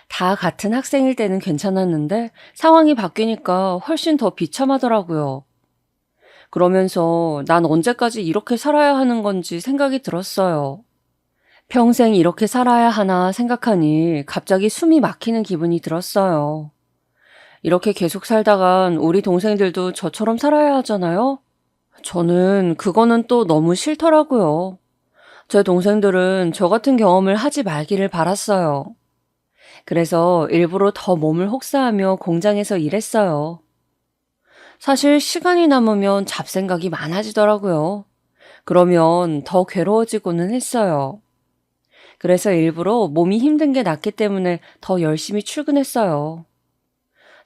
다 같은 학생일 때는 괜찮았는데 상황이 바뀌니까 훨씬 더 비참하더라고요. 그러면서 난 언제까지 이렇게 살아야 하는 건지 생각이 들었어요. 평생 이렇게 살아야 하나 생각하니 갑자기 숨이 막히는 기분이 들었어요. 이렇게 계속 살다간 우리 동생들도 저처럼 살아야 하잖아요? 저는 그거는 또 너무 싫더라고요. 제 동생들은 저 같은 경험을 하지 말기를 바랐어요. 그래서 일부러 더 몸을 혹사하며 공장에서 일했어요. 사실 시간이 남으면 잡생각이 많아지더라고요. 그러면 더 괴로워지고는 했어요. 그래서 일부러 몸이 힘든 게 낫기 때문에 더 열심히 출근했어요.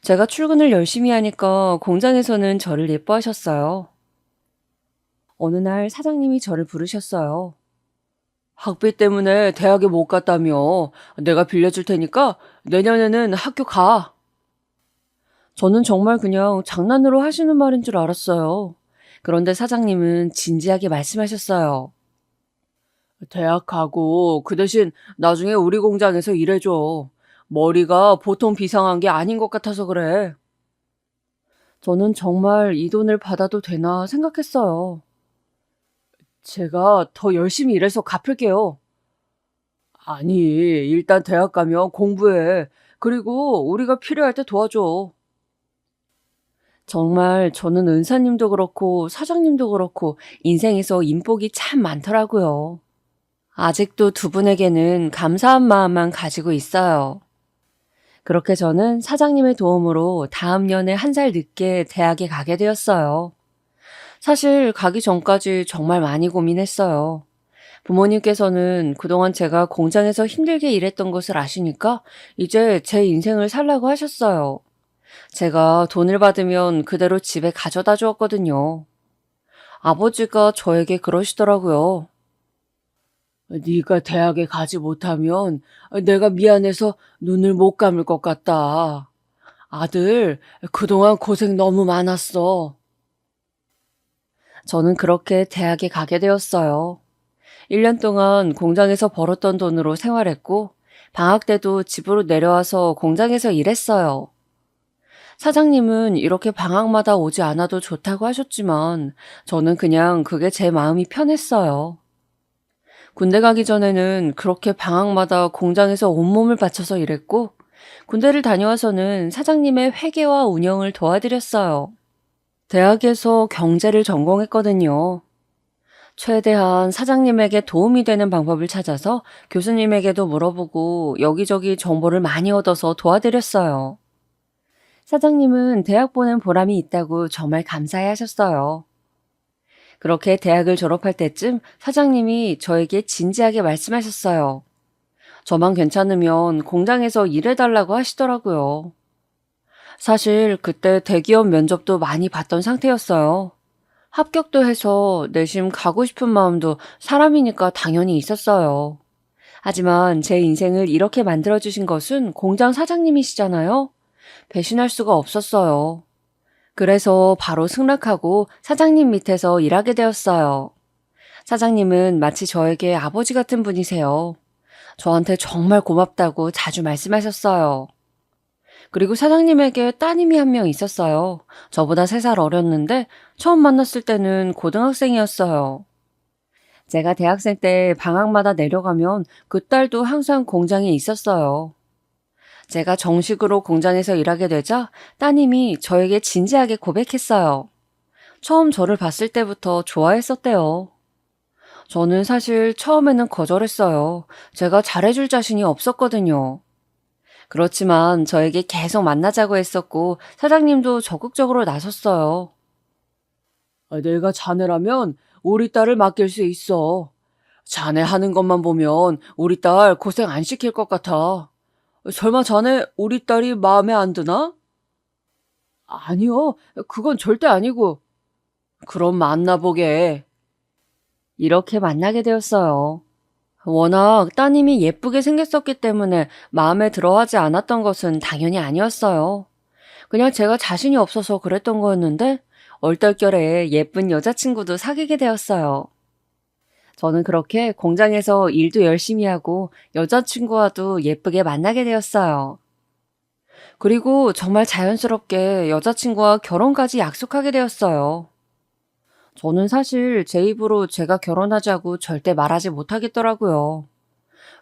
제가 출근을 열심히 하니까 공장에서는 저를 예뻐하셨어요. 어느 날 사장님이 저를 부르셨어요. 학비 때문에 대학에 못 갔다며. 내가 빌려줄 테니까 내년에는 학교 가. 저는 정말 그냥 장난으로 하시는 말인 줄 알았어요. 그런데 사장님은 진지하게 말씀하셨어요. 대학 가고 그 대신 나중에 우리 공장에서 일해줘. 머리가 보통 비상한 게 아닌 것 같아서 그래. 저는 정말 이 돈을 받아도 되나 생각했어요. 제가 더 열심히 일해서 갚을게요. 아니, 일단 대학 가면 공부해. 그리고 우리가 필요할 때 도와줘. 정말 저는 은사님도 그렇고 사장님도 그렇고 인생에서 인복이 참 많더라고요. 아직도 두 분에게는 감사한 마음만 가지고 있어요. 그렇게 저는 사장님의 도움으로 다음 년에 한 살 늦게 대학에 가게 되었어요. 사실 가기 전까지 정말 많이 고민했어요. 부모님께서는 그동안 제가 공장에서 힘들게 일했던 것을 아시니까 이제 제 인생을 살라고 하셨어요. 제가 돈을 받으면 그대로 집에 가져다 주었거든요. 아버지가 저에게 그러시더라고요. 네가 대학에 가지 못하면 내가 미안해서 눈을 못 감을 것 같다. 아들, 그동안 고생 너무 많았어. 저는 그렇게 대학에 가게 되었어요. 1년 동안 공장에서 벌었던 돈으로 생활했고, 방학 때도 집으로 내려와서 공장에서 일했어요. 사장님은 이렇게 방학마다 오지 않아도 좋다고 하셨지만, 저는 그냥 그게 제 마음이 편했어요. 군대 가기 전에는 그렇게 방학마다 공장에서 온몸을 바쳐서 일했고, 군대를 다녀와서는 사장님의 회계와 운영을 도와드렸어요. 대학에서 경제를 전공했거든요. 최대한 사장님에게 도움이 되는 방법을 찾아서 교수님에게도 물어보고 여기저기 정보를 많이 얻어서 도와드렸어요. 사장님은 대학 보낸 보람이 있다고 정말 감사해 하셨어요. 그렇게 대학을 졸업할 때쯤 사장님이 저에게 진지하게 말씀하셨어요. 저만 괜찮으면 공장에서 일해달라고 하시더라고요. 사실 그때 대기업 면접도 많이 봤던 상태였어요. 합격도 해서 내심 가고 싶은 마음도 사람이니까 당연히 있었어요. 하지만 제 인생을 이렇게 만들어주신 것은 공장 사장님이시잖아요. 배신할 수가 없었어요. 그래서 바로 승낙하고 사장님 밑에서 일하게 되었어요. 사장님은 마치 저에게 아버지 같은 분이세요. 저한테 정말 고맙다고 자주 말씀하셨어요. 그리고 사장님에게 따님이 한 명 있었어요. 저보다 3살 어렸는데 처음 만났을 때는 고등학생이었어요. 제가 대학생 때 방학마다 내려가면 그 딸도 항상 공장에 있었어요. 제가 정식으로 공장에서 일하게 되자 따님이 저에게 진지하게 고백했어요. 처음 저를 봤을 때부터 좋아했었대요. 저는 사실 처음에는 거절했어요. 제가 잘해줄 자신이 없었거든요. 그렇지만 저에게 계속 만나자고 했었고 사장님도 적극적으로 나섰어요. 내가 자네라면 우리 딸을 맡길 수 있어. 자네 하는 것만 보면 우리 딸 고생 안 시킬 것 같아. 설마 자네 우리 딸이 마음에 안 드나? 아니요, 그건 절대 아니고. 그럼 만나보게. 이렇게 만나게 되었어요. 워낙 따님이 예쁘게 생겼었기 때문에 마음에 들어하지 않았던 것은 당연히 아니었어요. 그냥 제가 자신이 없어서 그랬던 거였는데 얼떨결에 예쁜 여자친구도 사귀게 되었어요. 저는 그렇게 공장에서 일도 열심히 하고 여자친구와도 예쁘게 만나게 되었어요. 그리고 정말 자연스럽게 여자친구와 결혼까지 약속하게 되었어요. 저는 사실 제 입으로 제가 결혼하자고 절대 말하지 못하겠더라고요.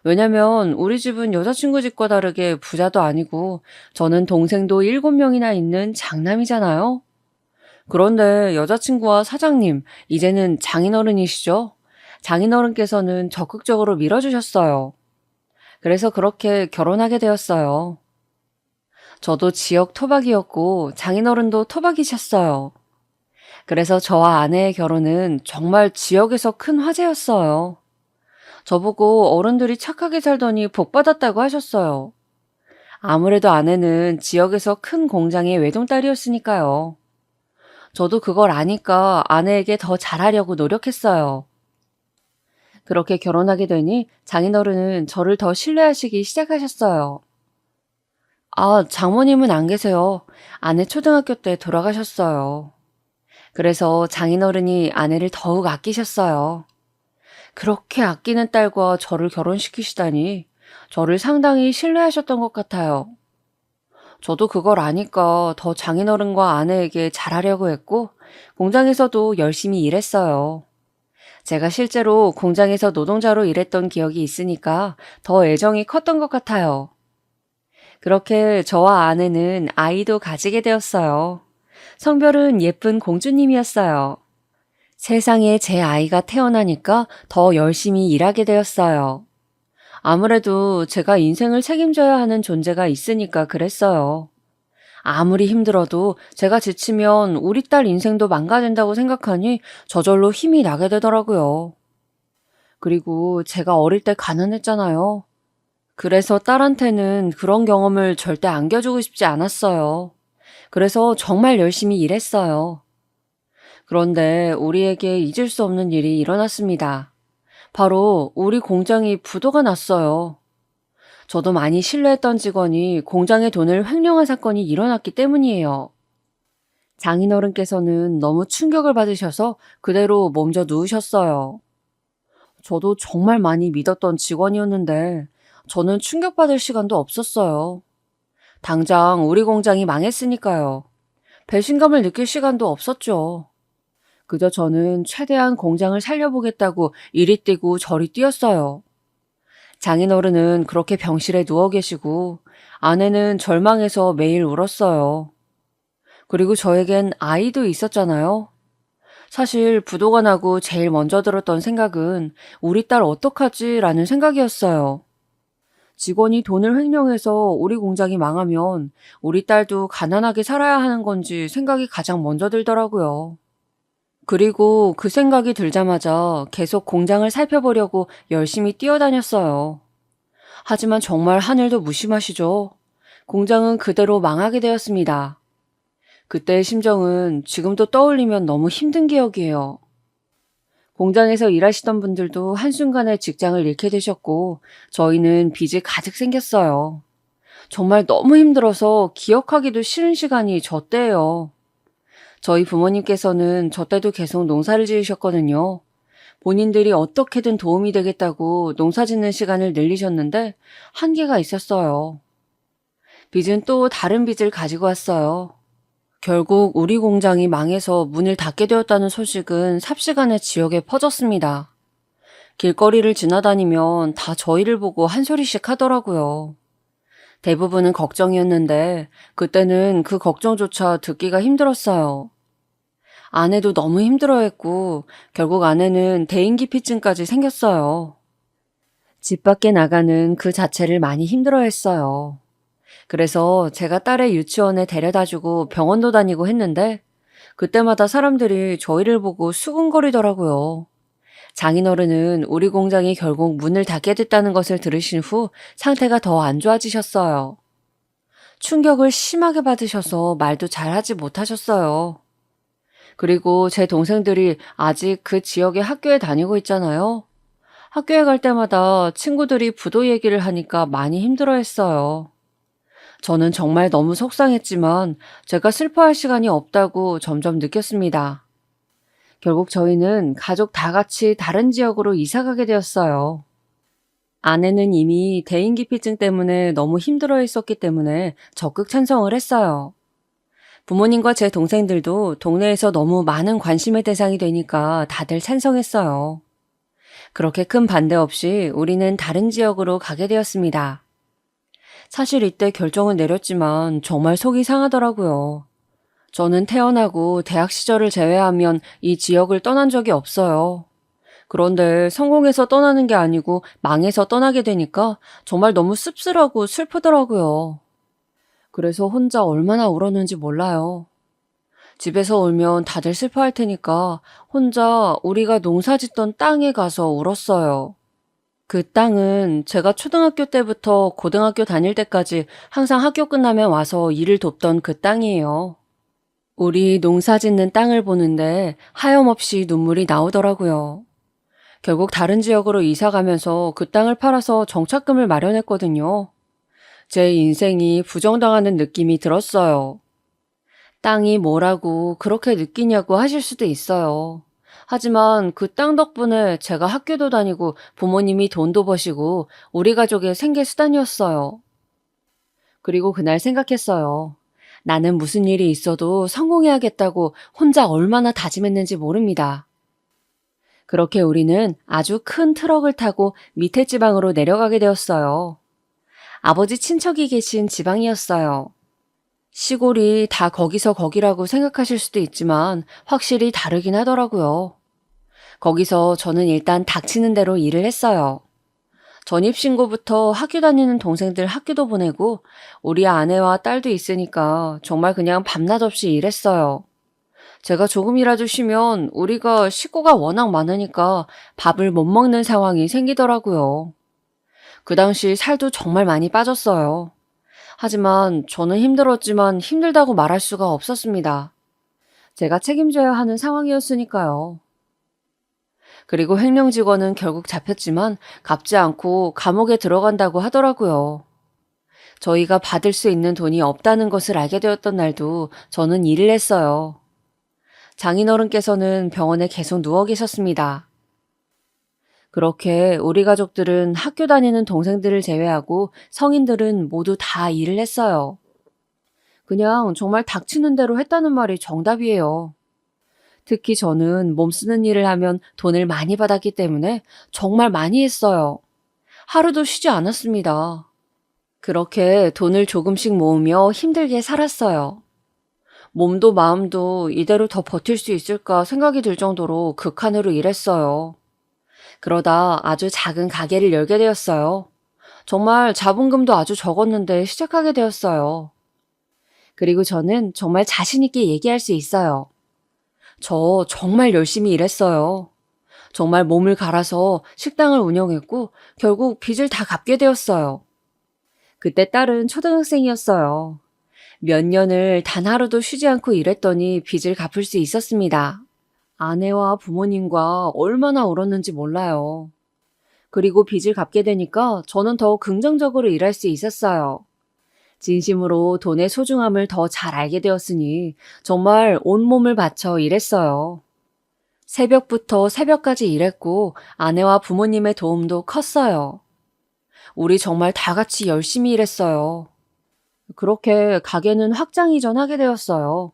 왜냐면 우리 집은 여자친구 집과 다르게 부자도 아니고 저는 동생도 7명이나 있는 장남이잖아요. 그런데 여자친구와 사장님, 이제는 장인어른이시죠? 장인어른께서는 적극적으로 밀어주셨어요. 그래서 그렇게 결혼하게 되었어요. 저도 지역 토박이었고 장인어른도 토박이셨어요. 그래서 저와 아내의 결혼은 정말 지역에서 큰 화제였어요. 저보고 어른들이 착하게 살더니 복 받았다고 하셨어요. 아무래도 아내는 지역에서 큰 공장의 외동딸이었으니까요. 저도 그걸 아니까 아내에게 더 잘하려고 노력했어요. 그렇게 결혼하게 되니 장인어른은 저를 더 신뢰하시기 시작하셨어요. 아, 장모님은 안 계세요. 아내 초등학교 때 돌아가셨어요. 그래서 장인어른이 아내를 더욱 아끼셨어요. 그렇게 아끼는 딸과 저를 결혼시키시다니 저를 상당히 신뢰하셨던 것 같아요. 저도 그걸 아니까 더 장인어른과 아내에게 잘하려고 했고 공장에서도 열심히 일했어요. 제가 실제로 공장에서 노동자로 일했던 기억이 있으니까 더 애정이 컸던 것 같아요. 그렇게 저와 아내는 아이도 가지게 되었어요. 성별은 예쁜 공주님이었어요. 세상에 제 아이가 태어나니까 더 열심히 일하게 되었어요. 아무래도 제가 인생을 책임져야 하는 존재가 있으니까 그랬어요. 아무리 힘들어도 제가 지치면 우리 딸 인생도 망가진다고 생각하니 저절로 힘이 나게 되더라고요. 그리고 제가 어릴 때 가난했잖아요. 그래서 딸한테는 그런 경험을 절대 안겨주고 싶지 않았어요. 그래서 정말 열심히 일했어요. 그런데 우리에게 잊을 수 없는 일이 일어났습니다. 바로 우리 공장이 부도가 났어요. 저도 많이 신뢰했던 직원이 공장의 돈을 횡령한 사건이 일어났기 때문이에요. 장인어른께서는 너무 충격을 받으셔서 그대로 몸져 누우셨어요. 저도 정말 많이 믿었던 직원이었는데 저는 충격받을 시간도 없었어요. 당장 우리 공장이 망했으니까요. 배신감을 느낄 시간도 없었죠. 그저 저는 최대한 공장을 살려보겠다고 이리 뛰고 저리 뛰었어요. 장인어른은 그렇게 병실에 누워 계시고 아내는 절망해서 매일 울었어요. 그리고 저에겐 아이도 있었잖아요. 사실 부도가 나고 제일 먼저 들었던 생각은 우리 딸 어떡하지? 라는 생각이었어요. 직원이 돈을 횡령해서 우리 공장이 망하면 우리 딸도 가난하게 살아야 하는 건지 생각이 가장 먼저 들더라고요. 그리고 그 생각이 들자마자 계속 공장을 살펴보려고 열심히 뛰어다녔어요. 하지만 정말 하늘도 무심하시죠? 공장은 그대로 망하게 되었습니다. 그때의 심정은 지금도 떠올리면 너무 힘든 기억이에요. 공장에서 일하시던 분들도 한순간에 직장을 잃게 되셨고 저희는 빚이 가득 생겼어요. 정말 너무 힘들어서 기억하기도 싫은 시간이 저 때예요. 저희 부모님께서는 저 때도 계속 농사를 지으셨거든요. 본인들이 어떻게든 도움이 되겠다고 농사 짓는 시간을 늘리셨는데 한계가 있었어요. 빚은 또 다른 빚을 가지고 왔어요. 결국 우리 공장이 망해서 문을 닫게 되었다는 소식은 삽시간에 지역에 퍼졌습니다. 길거리를 지나다니면 다 저희를 보고 한 소리씩 하더라고요. 대부분은 걱정이었는데 그때는 그 걱정조차 듣기가 힘들었어요. 아내도 너무 힘들어했고 결국 아내는 대인기피증까지 생겼어요. 집 밖에 나가는 그 자체를 많이 힘들어했어요. 그래서 제가 딸의 유치원에 데려다주고 병원도 다니고 했는데 그때마다 사람들이 저희를 보고 수군거리더라고요. 장인어른은 우리 공장이 결국 문을 닫게 됐다는 것을 들으신 후 상태가 더 안 좋아지셨어요. 충격을 심하게 받으셔서 말도 잘하지 못하셨어요. 그리고 제 동생들이 아직 그 지역의 학교에 다니고 있잖아요. 학교에 갈 때마다 친구들이 부도 얘기를 하니까 많이 힘들어했어요. 저는 정말 너무 속상했지만 제가 슬퍼할 시간이 없다고 점점 느꼈습니다. 결국 저희는 가족 다 같이 다른 지역으로 이사 가게 되었어요. 아내는 이미 대인기피증 때문에 너무 힘들어 했었기 때문에 적극 찬성을 했어요. 부모님과 제 동생들도 동네에서 너무 많은 관심의 대상이 되니까 다들 찬성했어요. 그렇게 큰 반대 없이 우리는 다른 지역으로 가게 되었습니다. 사실 이때 결정은 내렸지만 정말 속이 상하더라고요. 저는 태어나고 대학 시절을 제외하면 이 지역을 떠난 적이 없어요. 그런데 성공해서 떠나는 게 아니고 망해서 떠나게 되니까 정말 너무 씁쓸하고 슬프더라고요. 그래서 혼자 얼마나 울었는지 몰라요. 집에서 울면 다들 슬퍼할 테니까 혼자 우리가 농사 짓던 땅에 가서 울었어요. 그 땅은 제가 초등학교 때부터 고등학교 다닐 때까지 항상 학교 끝나면 와서 일을 돕던 그 땅이에요. 우리 농사 짓는 땅을 보는데 하염없이 눈물이 나오더라고요. 결국 다른 지역으로 이사 가면서 그 땅을 팔아서 정착금을 마련했거든요. 제 인생이 부정당하는 느낌이 들었어요. 땅이 뭐라고 그렇게 느끼냐고 하실 수도 있어요. 하지만 그 땅 덕분에 제가 학교도 다니고 부모님이 돈도 버시고 우리 가족의 생계 수단이었어요. 그리고 그날 생각했어요. 나는 무슨 일이 있어도 성공해야겠다고 혼자 얼마나 다짐했는지 모릅니다. 그렇게 우리는 아주 큰 트럭을 타고 밑에 지방으로 내려가게 되었어요. 아버지 친척이 계신 지방이었어요. 시골이 다 거기서 거기라고 생각하실 수도 있지만 확실히 다르긴 하더라고요. 거기서 저는 일단 닥치는 대로 일을 했어요. 전입신고부터 학교 다니는 동생들 학교도 보내고 우리 아내와 딸도 있으니까 정말 그냥 밤낮 없이 일했어요. 제가 조금이라도 쉬면 우리가 식구가 워낙 많으니까 밥을 못 먹는 상황이 생기더라고요. 그 당시 살도 정말 많이 빠졌어요. 하지만 저는 힘들었지만 힘들다고 말할 수가 없었습니다. 제가 책임져야 하는 상황이었으니까요. 그리고 횡령 직원은 결국 잡혔지만 갚지 않고 감옥에 들어간다고 하더라고요. 저희가 받을 수 있는 돈이 없다는 것을 알게 되었던 날도 저는 일을 했어요. 장인어른께서는 병원에 계속 누워 계셨습니다. 그렇게 우리 가족들은 학교 다니는 동생들을 제외하고 성인들은 모두 다 일을 했어요. 그냥 정말 닥치는 대로 했다는 말이 정답이에요. 특히 저는 몸 쓰는 일을 하면 돈을 많이 받았기 때문에 정말 많이 했어요. 하루도 쉬지 않았습니다. 그렇게 돈을 조금씩 모으며 힘들게 살았어요. 몸도 마음도 이대로 더 버틸 수 있을까 생각이 들 정도로 극한으로 일했어요. 그러다 아주 작은 가게를 열게 되었어요. 정말 자본금도 아주 적었는데 시작하게 되었어요. 그리고 저는 정말 자신 있게 얘기할 수 있어요. 저 정말 열심히 일했어요. 정말 몸을 갈아서 식당을 운영했고 결국 빚을 다 갚게 되었어요. 그때 딸은 초등학생이었어요. 몇 년을 단 하루도 쉬지 않고 일했더니 빚을 갚을 수 있었습니다. 아내와 부모님과 얼마나 울었는지 몰라요. 그리고 빚을 갚게 되니까 저는 더 긍정적으로 일할 수 있었어요. 진심으로 돈의 소중함을 더 잘 알게 되었으니 정말 온몸을 바쳐 일했어요. 새벽부터 새벽까지 일했고 아내와 부모님의 도움도 컸어요. 우리 정말 다 같이 열심히 일했어요. 그렇게 가게는 확장 이전하게 되었어요.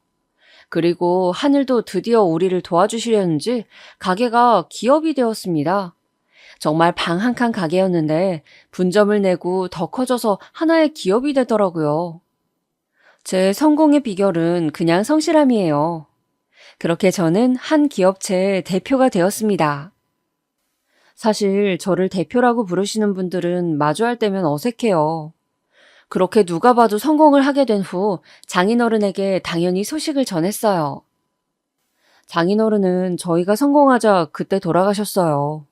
그리고 하늘도 드디어 우리를 도와주시려는지 가게가 기업이 되었습니다. 정말 방 한 칸 가게였는데 분점을 내고 더 커져서 하나의 기업이 되더라고요. 제 성공의 비결은 그냥 성실함이에요. 그렇게 저는 한 기업체의 대표가 되었습니다. 사실 저를 대표라고 부르시는 분들은 마주할 때면 어색해요. 그렇게 누가 봐도 성공을 하게 된 후 장인어른에게 당연히 소식을 전했어요. 장인어른은 저희가 성공하자 그때 돌아가셨어요.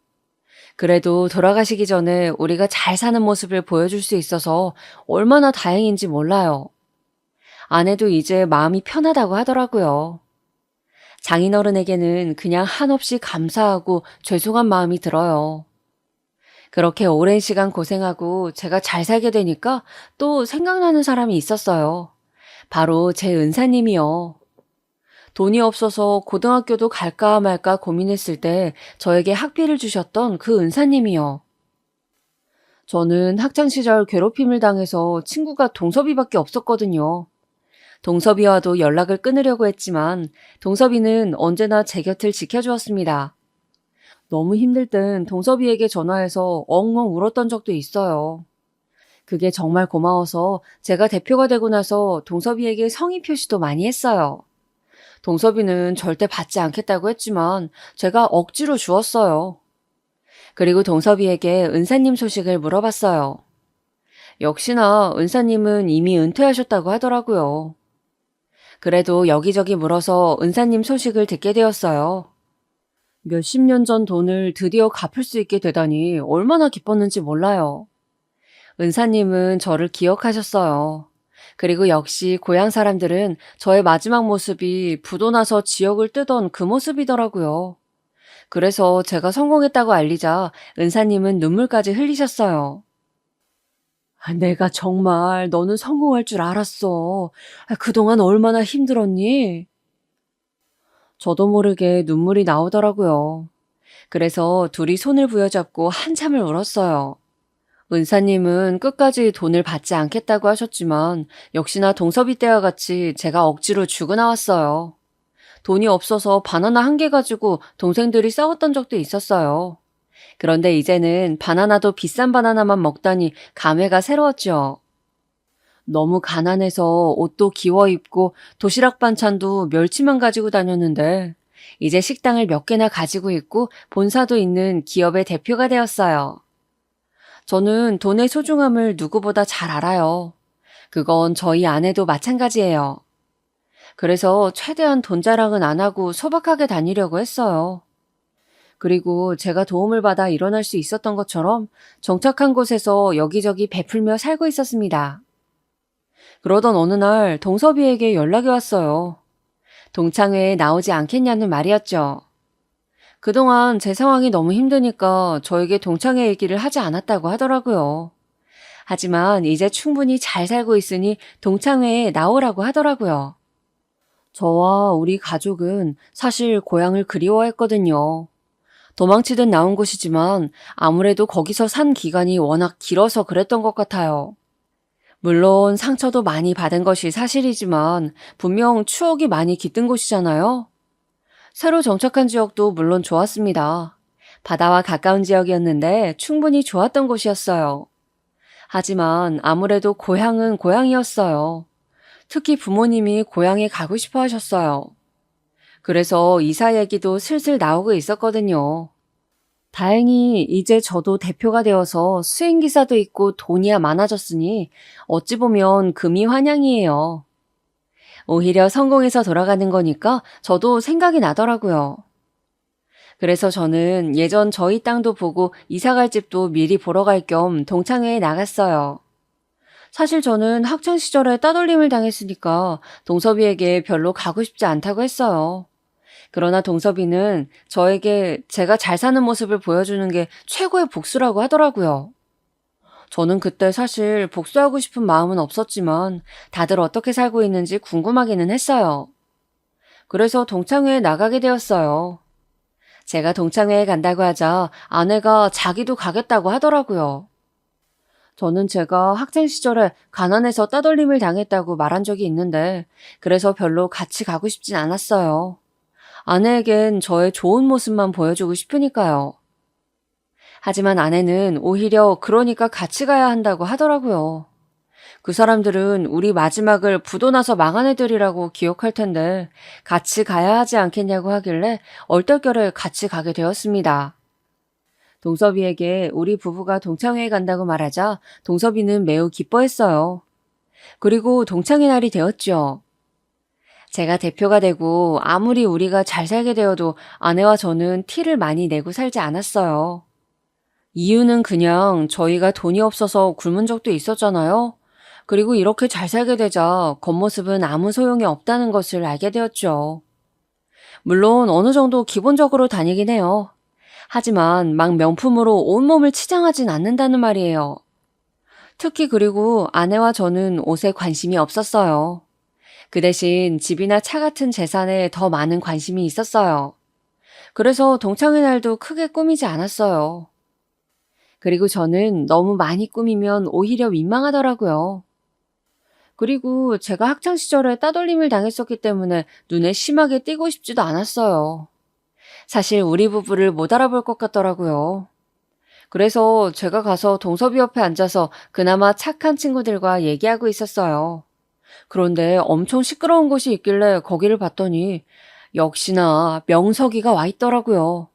그래도 돌아가시기 전에 우리가 잘 사는 모습을 보여줄 수 있어서 얼마나 다행인지 몰라요. 아내도 이제 마음이 편하다고 하더라고요. 장인어른에게는 그냥 한없이 감사하고 죄송한 마음이 들어요. 그렇게 오랜 시간 고생하고 제가 잘 살게 되니까 또 생각나는 사람이 있었어요. 바로 제 은사님이요. 돈이 없어서 고등학교도 갈까 말까 고민했을 때 저에게 학비를 주셨던 그 은사님이요. 저는 학창시절 괴롭힘을 당해서 친구가 동섭이밖에 없었거든요. 동섭이와도 연락을 끊으려고 했지만 동섭이는 언제나 제 곁을 지켜주었습니다. 너무 힘들 땐 동섭이에게 전화해서 엉엉 울었던 적도 있어요. 그게 정말 고마워서 제가 대표가 되고 나서 동섭이에게 성의 표시도 많이 했어요. 동섭이는 절대 받지 않겠다고 했지만 제가 억지로 주었어요. 그리고 동섭이에게 은사님 소식을 물어봤어요. 역시나 은사님은 이미 은퇴하셨다고 하더라고요. 그래도 여기저기 물어서 은사님 소식을 듣게 되었어요. 몇십 년 전 돈을 드디어 갚을 수 있게 되다니 얼마나 기뻤는지 몰라요. 은사님은 저를 기억하셨어요. 그리고 역시 고향 사람들은 저의 마지막 모습이 부도 나서 지역을 뜨던 그 모습이더라고요. 그래서 제가 성공했다고 알리자 은사님은 눈물까지 흘리셨어요. 내가 정말 너는 성공할 줄 알았어. 그동안 얼마나 힘들었니? 저도 모르게 눈물이 나오더라고요. 그래서 둘이 손을 부여잡고 한참을 울었어요. 은사님은 끝까지 돈을 받지 않겠다고 하셨지만 역시나 동섭이 때와 같이 제가 억지로 주고 나왔어요. 돈이 없어서 바나나 한 개 가지고 동생들이 싸웠던 적도 있었어요. 그런데 이제는 바나나도 비싼 바나나만 먹다니 감회가 새로웠죠. 너무 가난해서 옷도 기워 입고 도시락 반찬도 멸치만 가지고 다녔는데 이제 식당을 몇 개나 가지고 있고 본사도 있는 기업의 대표가 되었어요. 저는 돈의 소중함을 누구보다 잘 알아요. 그건 저희 아내도 마찬가지예요. 그래서 최대한 돈 자랑은 안 하고 소박하게 다니려고 했어요. 그리고 제가 도움을 받아 일어날 수 있었던 것처럼 정착한 곳에서 여기저기 베풀며 살고 있었습니다. 그러던 어느 날 동섭이에게 연락이 왔어요. 동창회에 나오지 않겠냐는 말이었죠. 그동안 제 상황이 너무 힘드니까 저에게 동창회 얘기를 하지 않았다고 하더라고요. 하지만 이제 충분히 잘 살고 있으니 동창회에 나오라고 하더라고요. 저와 우리 가족은 사실 고향을 그리워했거든요. 도망치듯 나온 곳이지만 아무래도 거기서 산 기간이 워낙 길어서 그랬던 것 같아요. 물론 상처도 많이 받은 것이 사실이지만 분명 추억이 많이 깃든 곳이잖아요. 새로 정착한 지역도 물론 좋았습니다. 바다와 가까운 지역이었는데 충분히 좋았던 곳이었어요. 하지만 아무래도 고향은 고향이었어요. 특히 부모님이 고향에 가고 싶어 하셨어요. 그래서 이사 얘기도 슬슬 나오고 있었거든요. 다행히 이제 저도 대표가 되어서 수행기사도 있고 돈이야 많아졌으니 어찌 보면 금이 환영이에요. 오히려 성공해서 돌아가는 거니까 저도 생각이 나더라고요. 그래서 저는 예전 저희 땅도 보고 이사갈 집도 미리 보러 갈 겸 동창회에 나갔어요. 사실 저는 학창시절에 따돌림을 당했으니까 동섭이에게 별로 가고 싶지 않다고 했어요. 그러나 동섭이는 저에게 제가 잘 사는 모습을 보여주는 게 최고의 복수라고 하더라고요. 저는 그때 사실 복수하고 싶은 마음은 없었지만 다들 어떻게 살고 있는지 궁금하기는 했어요. 그래서 동창회에 나가게 되었어요. 제가 동창회에 간다고 하자 아내가 자기도 가겠다고 하더라고요. 저는 제가 학창 시절에 가난해서 따돌림을 당했다고 말한 적이 있는데 그래서 별로 같이 가고 싶진 않았어요. 아내에겐 저의 좋은 모습만 보여주고 싶으니까요. 하지만 아내는 오히려 그러니까 같이 가야 한다고 하더라고요. 그 사람들은 우리 마지막을 부도 나서 망한 애들이라고 기억할 텐데 같이 가야 하지 않겠냐고 하길래 얼떨결에 같이 가게 되었습니다. 동섭이에게 우리 부부가 동창회에 간다고 말하자 동섭이는 매우 기뻐했어요. 그리고 동창회 날이 되었죠. 제가 대표가 되고 아무리 우리가 잘 살게 되어도 아내와 저는 티를 많이 내고 살지 않았어요. 이유는 그냥 저희가 돈이 없어서 굶은 적도 있었잖아요. 그리고 이렇게 잘 살게 되자 겉모습은 아무 소용이 없다는 것을 알게 되었죠. 물론 어느 정도 기본적으로 다니긴 해요. 하지만 막 명품으로 온몸을 치장하진 않는다는 말이에요. 특히 그리고 아내와 저는 옷에 관심이 없었어요. 그 대신 집이나 차 같은 재산에 더 많은 관심이 있었어요. 그래서 동창회 날도 크게 꾸미지 않았어요. 그리고 저는 너무 많이 꾸미면 오히려 민망하더라고요. 그리고 제가 학창시절에 따돌림을 당했었기 때문에 눈에 심하게 띄고 싶지도 않았어요. 사실 우리 부부를 못 알아볼 것 같더라고요. 그래서 제가 가서 동섭이 옆에 앉아서 그나마 착한 친구들과 얘기하고 있었어요. 그런데 엄청 시끄러운 곳이 있길래 거기를 봤더니 역시나 명석이가 와 있더라고요.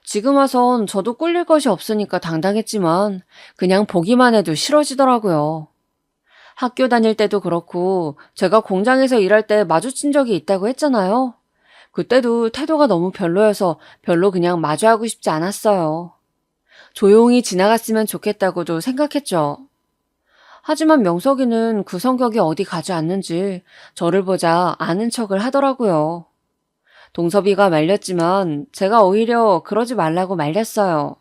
지금 와선 저도 꿀릴 것이 없으니까 당당했지만 그냥 보기만 해도 싫어지더라고요. 학교 다닐 때도 그렇고 제가 공장에서 일할 때 마주친 적이 있다고 했잖아요. 그때도 태도가 너무 별로여서 별로 그냥 마주하고 싶지 않았어요. 조용히 지나갔으면 좋겠다고도 생각했죠. 하지만 명석이는 그 성격이 어디 가지 않는지 저를 보자 아는 척을 하더라고요. 동섭이가 말렸지만 제가 오히려 그러지 말라고 말렸어요.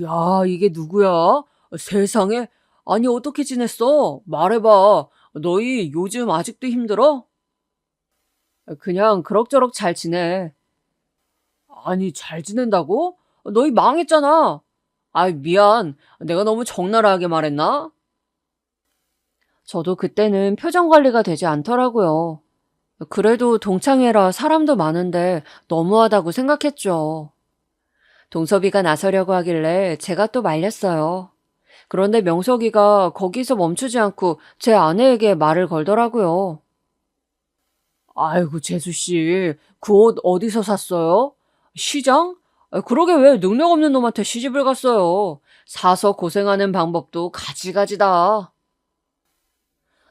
야, 이게 누구야? 세상에. 아니, 어떻게 지냈어? 말해봐. 너희 요즘 아직도 힘들어? 그냥 그럭저럭 잘 지내. 아니, 잘 지낸다고? 너희 망했잖아. 아, 미안. 내가 너무 적나라하게 말했나? 저도 그때는 표정 관리가 되지 않더라고요. 그래도 동창회라 사람도 많은데 너무하다고 생각했죠. 동섭이가 나서려고 하길래 제가 또 말렸어요. 그런데 명석이가 거기서 멈추지 않고 제 아내에게 말을 걸더라고요. 아이고, 재수씨, 그 옷 어디서 샀어요? 시장? 그러게 왜 능력 없는 놈한테 시집을 갔어요? 사서 고생하는 방법도 가지가지다.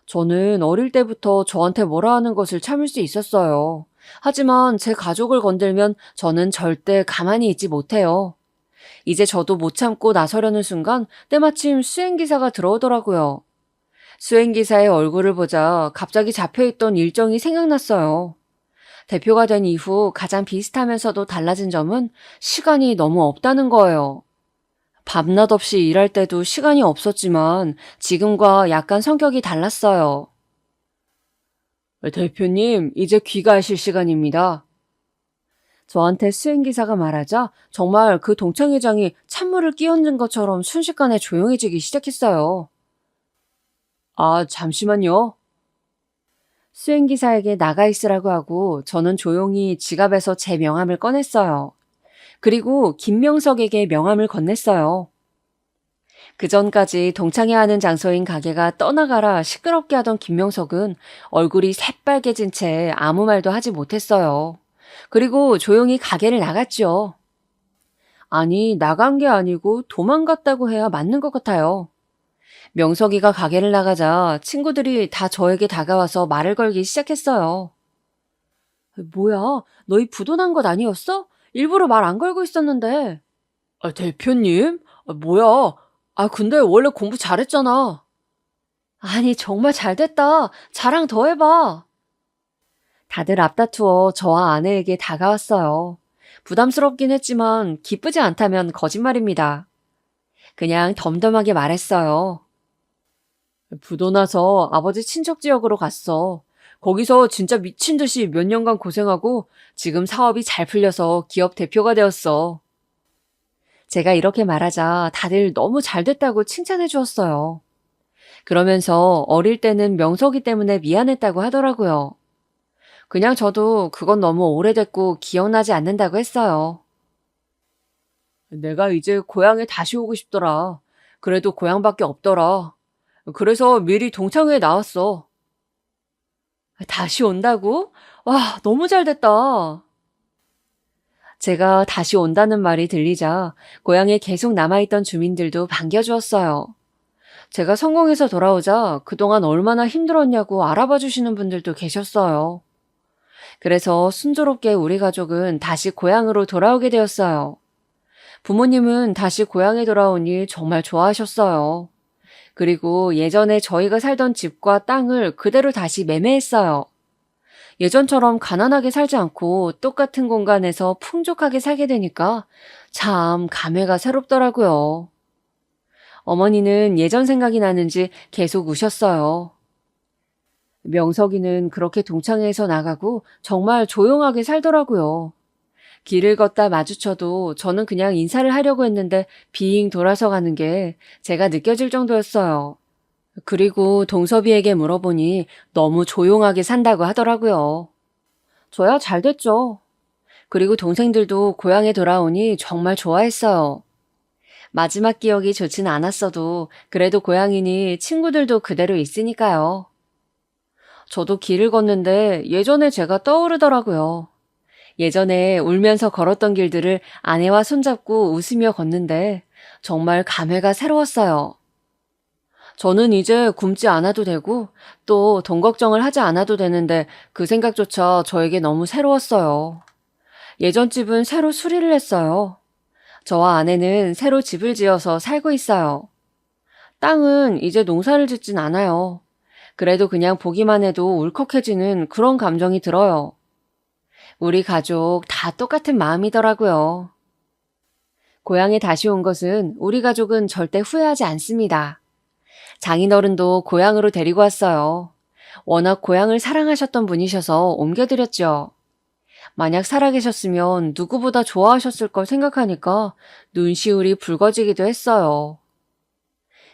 저는 어릴 때부터 저한테 뭐라 하는 것을 참을 수 있었어요. 하지만 제 가족을 건들면 저는 절대 가만히 있지 못해요. 이제 저도 못 참고 나서려는 순간 때마침 수행기사가 들어오더라고요. 수행기사의 얼굴을 보자 갑자기 잡혀있던 일정이 생각났어요. 대표가 된 이후 가장 비슷하면서도 달라진 점은 시간이 너무 없다는 거예요. 밤낮 없이 일할 때도 시간이 없었지만 지금과 약간 성격이 달랐어요. 대표님, 이제 귀가하실 시간입니다. 저한테 수행기사가 말하자 정말 그 동창회장이 찬물을 끼얹은 것처럼 순식간에 조용해지기 시작했어요. 아, 잠시만요. 수행기사에게 나가 있으라고 하고 저는 조용히 지갑에서 제 명함을 꺼냈어요. 그리고 김명석에게 명함을 건넸어요. 그 전까지 동창회 하는 장소인 가게가 떠나가라 시끄럽게 하던 김명석은 얼굴이 새빨개진 채 아무 말도 하지 못했어요. 그리고 조용히 가게를 나갔죠. 아니, 나간 게 아니고 도망갔다고 해야 맞는 것 같아요. 명석이가 가게를 나가자 친구들이 다 저에게 다가와서 말을 걸기 시작했어요. 뭐야, 너희 부도난 것 아니었어? 일부러 말 안 걸고 있었는데. 대표님? 뭐야? 근데 원래 공부 잘했잖아. 아니, 정말 잘됐다. 자랑 더 해봐. 다들 앞다투어 저와 아내에게 다가왔어요. 부담스럽긴 했지만 기쁘지 않다면 거짓말입니다. 그냥 덤덤하게 말했어요. 부도 나서 아버지 친척 지역으로 갔어. 거기서 진짜 미친 듯이 몇 년간 고생하고 지금 사업이 잘 풀려서 기업 대표가 되었어. 제가 이렇게 말하자 다들 너무 잘됐다고 칭찬해 주었어요. 그러면서 어릴 때는 명석이 때문에 미안했다고 하더라고요. 그냥 저도 그건 너무 오래됐고 기억나지 않는다고 했어요. 내가 이제 고향에 다시 오고 싶더라. 그래도 고향밖에 없더라. 그래서 미리 동창회에 나왔어. 다시 온다고? 와, 너무 잘 됐다. 제가 다시 온다는 말이 들리자 고향에 계속 남아있던 주민들도 반겨주었어요. 제가 성공해서 돌아오자 그동안 얼마나 힘들었냐고 알아봐 주시는 분들도 계셨어요. 그래서 순조롭게 우리 가족은 다시 고향으로 돌아오게 되었어요. 부모님은 다시 고향에 돌아오니 정말 좋아하셨어요. 그리고 예전에 저희가 살던 집과 땅을 그대로 다시 매매했어요. 예전처럼 가난하게 살지 않고 똑같은 공간에서 풍족하게 살게 되니까 참 감회가 새롭더라고요. 어머니는 예전 생각이 나는지 계속 우셨어요. 명석이는 그렇게 동창회에서 나가고 정말 조용하게 살더라고요. 길을 걷다 마주쳐도 저는 그냥 인사를 하려고 했는데 빙 돌아서 가는 게 제가 느껴질 정도였어요. 그리고 동섭이에게 물어보니 너무 조용하게 산다고 하더라고요. 저야 잘 됐죠. 그리고 동생들도 고향에 돌아오니 정말 좋아했어요. 마지막 기억이 좋진 않았어도 그래도 고향이니 친구들도 그대로 있으니까요. 저도 길을 걷는데 예전에 제가 떠오르더라고요. 예전에 울면서 걸었던 길들을 아내와 손잡고 웃으며 걷는데 정말 감회가 새로웠어요. 저는 이제 굶지 않아도 되고 또 돈 걱정을 하지 않아도 되는데 그 생각조차 저에게 너무 새로웠어요. 예전 집은 새로 수리를 했어요. 저와 아내는 새로 집을 지어서 살고 있어요. 땅은 이제 농사를 짓진 않아요. 그래도 그냥 보기만 해도 울컥해지는 그런 감정이 들어요. 우리 가족 다 똑같은 마음이더라고요. 고향에 다시 온 것은 우리 가족은 절대 후회하지 않습니다. 장인어른도 고향으로 데리고 왔어요. 워낙 고향을 사랑하셨던 분이셔서 옮겨드렸죠. 만약 살아계셨으면 누구보다 좋아하셨을 걸 생각하니까 눈시울이 붉어지기도 했어요.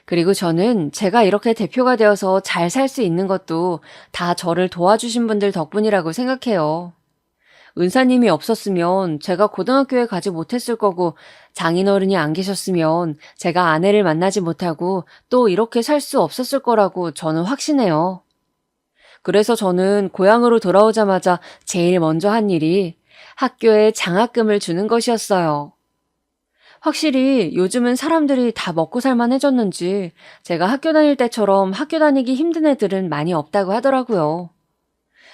그리고 저는 제가 이렇게 대표가 되어서 잘 살 수 있는 것도 다 저를 도와주신 분들 덕분이라고 생각해요. 은사님이 없었으면 제가 고등학교에 가지 못했을 거고 장인어른이 안 계셨으면 제가 아내를 만나지 못하고 또 이렇게 살 수 없었을 거라고 저는 확신해요. 그래서 저는 고향으로 돌아오자마자 제일 먼저 한 일이 학교에 장학금을 주는 것이었어요. 확실히 요즘은 사람들이 다 먹고 살만해졌는지 제가 학교 다닐 때처럼 학교 다니기 힘든 애들은 많이 없다고 하더라고요.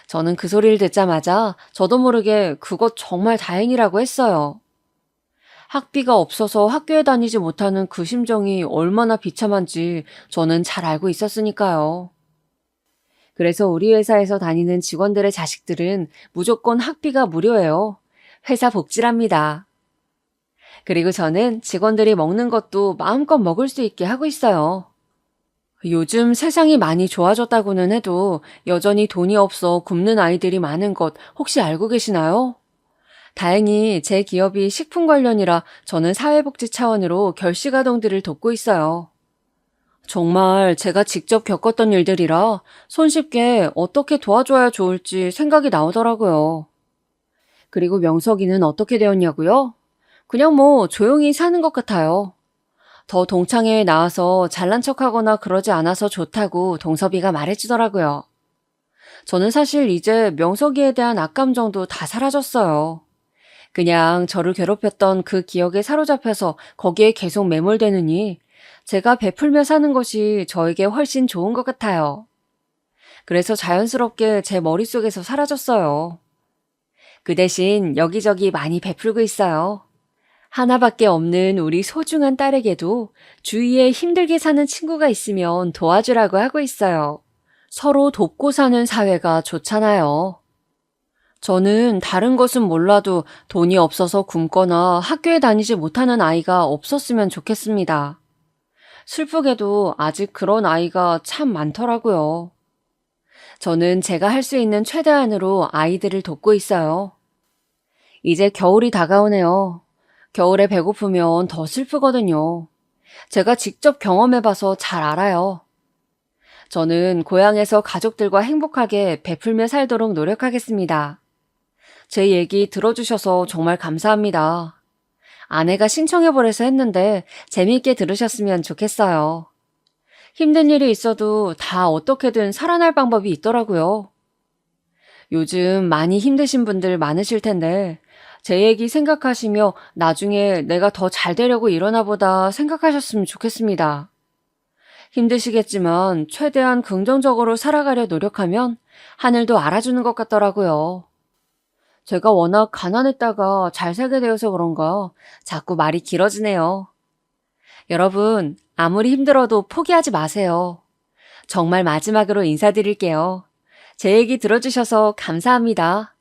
저는 그 소리를 듣자마자 저도 모르게 그것 정말 다행이라고 했어요. 학비가 없어서 학교에 다니지 못하는 그 심정이 얼마나 비참한지 저는 잘 알고 있었으니까요. 그래서 우리 회사에서 다니는 직원들의 자식들은 무조건 학비가 무료예요. 회사 복지랍니다. 그리고 저는 직원들이 먹는 것도 마음껏 먹을 수 있게 하고 있어요. 요즘 세상이 많이 좋아졌다고는 해도 여전히 돈이 없어 굶는 아이들이 많은 것 혹시 알고 계시나요? 다행히 제 기업이 식품 관련이라 저는 사회복지 차원으로 결식아동들을 돕고 있어요. 정말 제가 직접 겪었던 일들이라 손쉽게 어떻게 도와줘야 좋을지 생각이 나오더라고요. 그리고 명석이는 어떻게 되었냐고요? 그냥 뭐 조용히 사는 것 같아요. 더 동창회에 나와서 잘난 척하거나 그러지 않아서 좋다고 동섭이가 말해주더라고요. 저는 사실 이제 명석이에 대한 악감정도 다 사라졌어요. 그냥 저를 괴롭혔던 그 기억에 사로잡혀서 거기에 계속 매몰되느니 제가 베풀며 사는 것이 저에게 훨씬 좋은 것 같아요. 그래서 자연스럽게 제 머릿속에서 사라졌어요. 그 대신 여기저기 많이 베풀고 있어요. 하나밖에 없는 우리 소중한 딸에게도 주위에 힘들게 사는 친구가 있으면 도와주라고 하고 있어요. 서로 돕고 사는 사회가 좋잖아요. 저는 다른 것은 몰라도 돈이 없어서 굶거나 학교에 다니지 못하는 아이가 없었으면 좋겠습니다. 슬프게도 아직 그런 아이가 참 많더라고요. 저는 제가 할 수 있는 최대한으로 아이들을 돕고 있어요. 이제 겨울이 다가오네요. 겨울에 배고프면 더 슬프거든요. 제가 직접 경험해봐서 잘 알아요. 저는 고향에서 가족들과 행복하게 베풀며 살도록 노력하겠습니다. 제 얘기 들어주셔서 정말 감사합니다. 아내가 신청해보래서 했는데 재미있게 들으셨으면 좋겠어요. 힘든 일이 있어도 다 어떻게든 살아날 방법이 있더라고요. 요즘 많이 힘드신 분들 많으실 텐데 제 얘기 생각하시며 나중에 내가 더 잘 되려고 이러나 보다 생각하셨으면 좋겠습니다. 힘드시겠지만 최대한 긍정적으로 살아가려 노력하면 하늘도 알아주는 것 같더라고요. 제가 워낙 가난했다가 잘 살게 되어서 그런가 자꾸 말이 길어지네요. 여러분, 아무리 힘들어도 포기하지 마세요. 정말 마지막으로 인사드릴게요. 제 얘기 들어주셔서 감사합니다.